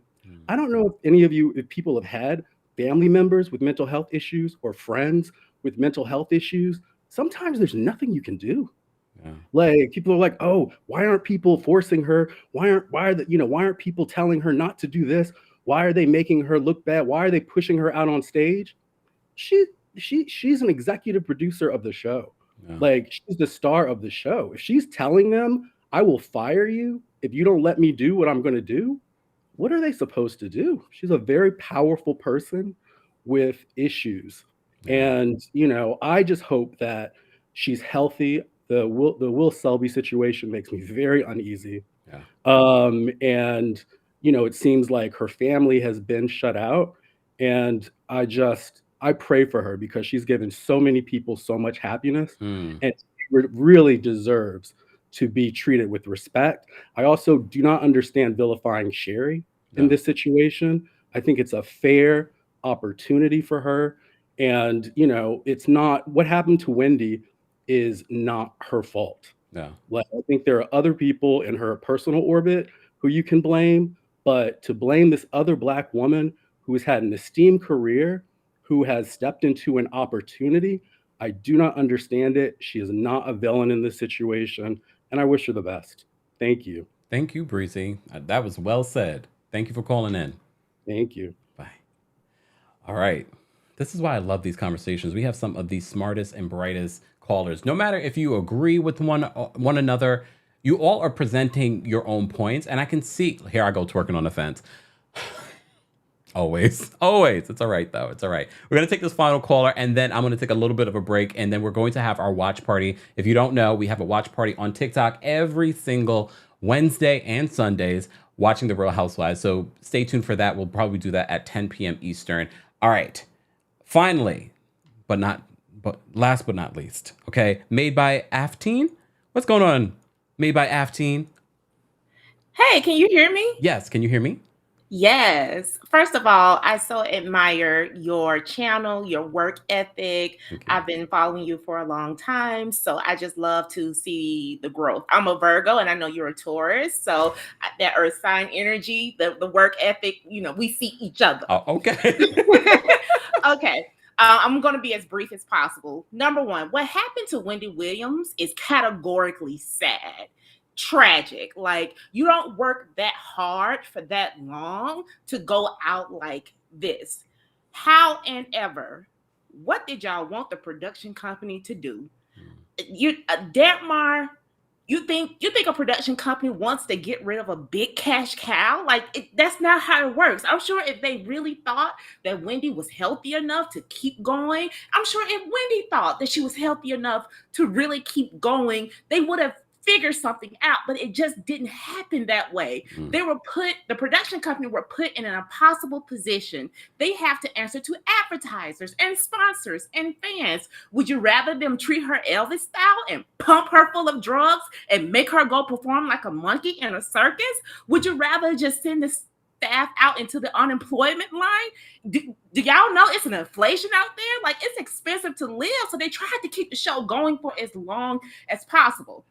I don't know if people have had family members with mental health issues or friends with mental health issues. Sometimes there's nothing you can do. Yeah. People are like, oh, why aren't people forcing her? Why aren't people telling her not to do this? Why are they making her look bad? Why are they pushing her out on stage? She's an executive producer of the show. Yeah. She's the star of the show. If she's telling them, I will fire you if you don't let me do what I'm going to do, what are they supposed to do? She's a very powerful person with issues. Yeah. And, I just hope that she's healthy. The Will Selby situation makes me very uneasy. Yeah. And, it seems like her family has been shut out. And I pray for her because she's given so many people so much happiness and really deserves to be treated with respect. I also do not understand vilifying Sherry in this situation. I think it's a fair opportunity for her. And, you know, it's not what happened to Wendy is not her fault. Yeah. Like, I think there are other people in her personal orbit who you can blame, but to blame this other Black woman who has had an esteemed career, who has stepped into an opportunity, I do not understand it. She is not a villain in this situation, and I wish her the best. Thank you. Thank you, Breezy. That was well said. Thank you for calling in. Thank you. Bye. All right. This is why I love these conversations. We have some of the smartest and brightest callers. No matter if you agree with one another, you all are presenting your own points. And I can see, here I go twerking on the fence. Always. It's all right, though. It's all right. We're going to take this final caller, and then I'm going to take a little bit of a break, and then we're going to have our watch party. If you don't know, we have a watch party on TikTok every single Wednesday and Sundays, watching The Real Housewives. So stay tuned for that. We'll probably do that at 10 p.m. Eastern. All right. Finally, but last but not least, okay, Made by Aftine. What's going on, Made by Aftine? Hey, can you hear me? Yes, can you hear me? Yes. First of all, I so admire your channel, your work ethic. I've been following you for a long time, so I just love to see the growth. I'm a Virgo, and I know you're a Taurus, so that earth sign energy, the work ethic, you know, we see each other. Oh, okay. Okay. I'm going to be as brief as possible. Number one, what happened to Wendy Williams is categorically sad, tragic. Like, you don't work that hard for that long to go out like this. However, what did y'all want the production company to do? Detmar, you think a production company wants to get rid of a big cash cow? Like, that's not how it works. I'm sure if they really thought that Wendy was healthy enough to keep going, I'm sure if Wendy thought that she was healthy enough to really keep going, they would have figured something out, but it just didn't happen that way. The production company were put in an impossible position. They have to answer to advertisers and sponsors and fans. Would you rather them treat her Elvis style and pump her full of drugs and make her go perform like a monkey in a circus? Would you rather just send the staff out into the unemployment line? Do y'all know it's an inflation out there? Like, it's expensive to live, so they tried to keep the show going for as long as possible.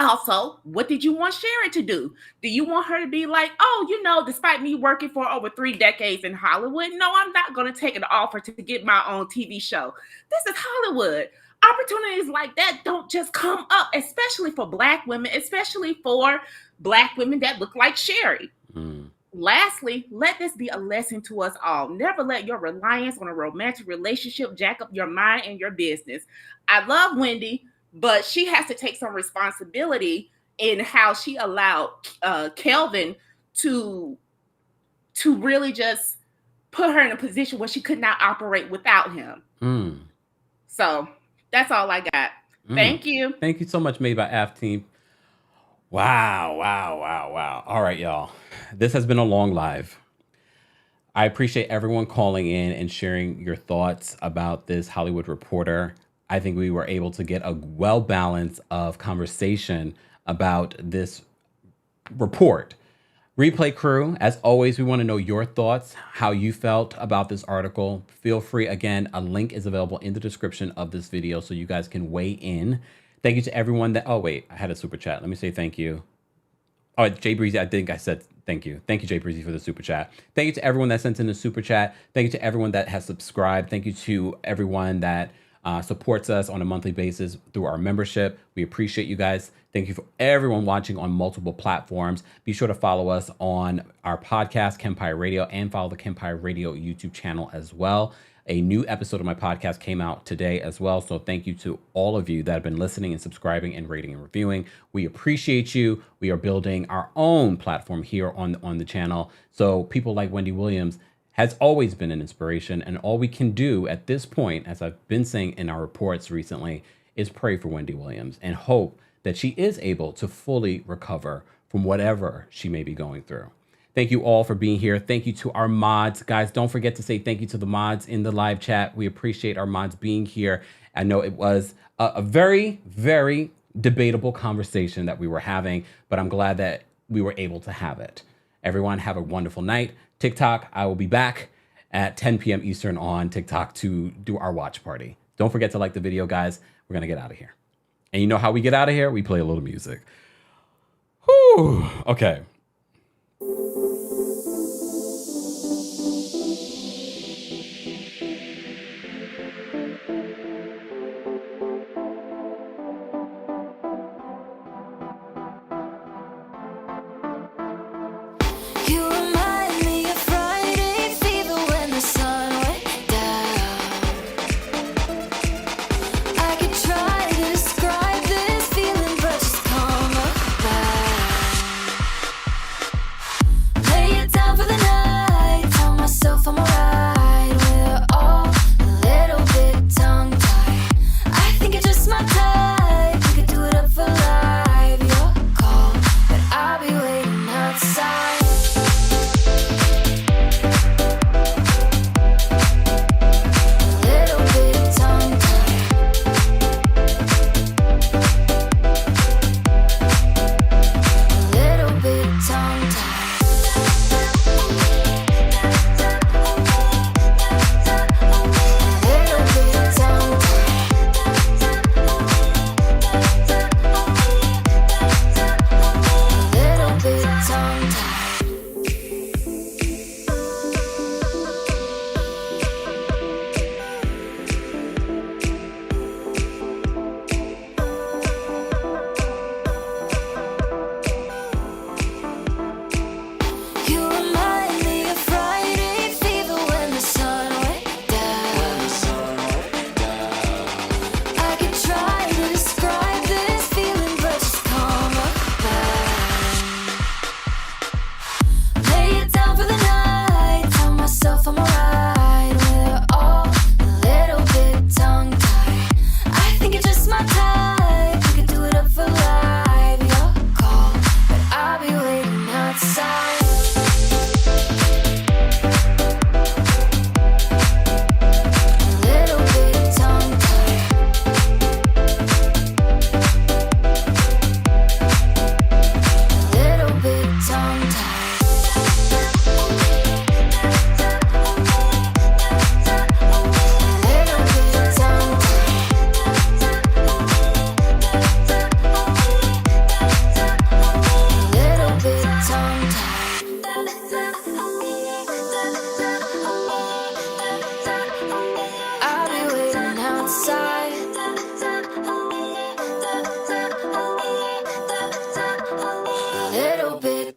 Also, what did you want Sherry to do? Do you want her to be like, oh, you know, despite me working for over 3 decades in Hollywood, no, I'm not going to take an offer to get my own TV show. This is Hollywood. Opportunities like that don't just come up, especially for Black women, especially for Black women that look like Sherry. Lastly, let this be a lesson to us all. Never let your reliance on a romantic relationship jack up your mind and your business. I love Wendy, but she has to take some responsibility in how she allowed Kelvin to really just put her in a position where she could not operate without him. So that's all I got. Thank you. Thank you so much, Made by Aftine. Wow. All right, y'all. This has been a long live. I appreciate everyone calling in and sharing your thoughts about this Hollywood Reporter. I think we were able to get a well balance of conversation about this report. Replay crew, as always, we want to know your thoughts, how you felt about this article. Feel free, again, a link is available in the description of this video so you guys can weigh in. Thank you to everyone that, oh wait, I had a super chat. Let me say thank you. Oh, Jay Breezy, I think I said thank you. Thank you, Jay Breezy, for the super chat. Thank you to everyone that sent in the super chat. Thank you to everyone that has subscribed. Thank you to everyone that supports us on a monthly basis through our membership. We appreciate you guys. Thank you for everyone watching on multiple platforms. Be sure to follow us on our podcast, Kempire Radio, and follow the Kempire Radio YouTube channel as well. A new episode of my podcast came out today as well. So thank you to all of you that have been listening and subscribing and rating and reviewing. We appreciate you. We are building our own platform here on the channel. So people like Wendy Williams has always been an inspiration. And all we can do at this point, as I've been saying in our reports recently, is pray for Wendy Williams and hope that she is able to fully recover from whatever she may be going through. Thank you all for being here. Thank you to our mods. Guys, don't forget to say thank you to the mods in the live chat. We appreciate our mods being here. I know it was a very, very debatable conversation that we were having, but I'm glad that we were able to have it. Everyone have a wonderful night. TikTok, I will be back at 10 p.m. Eastern on TikTok to do our watch party. Don't forget to like the video, guys. We're going to get out of here. And you know how we get out of here? We play a little music. Whew. Okay.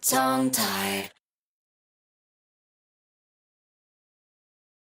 tongue-tied.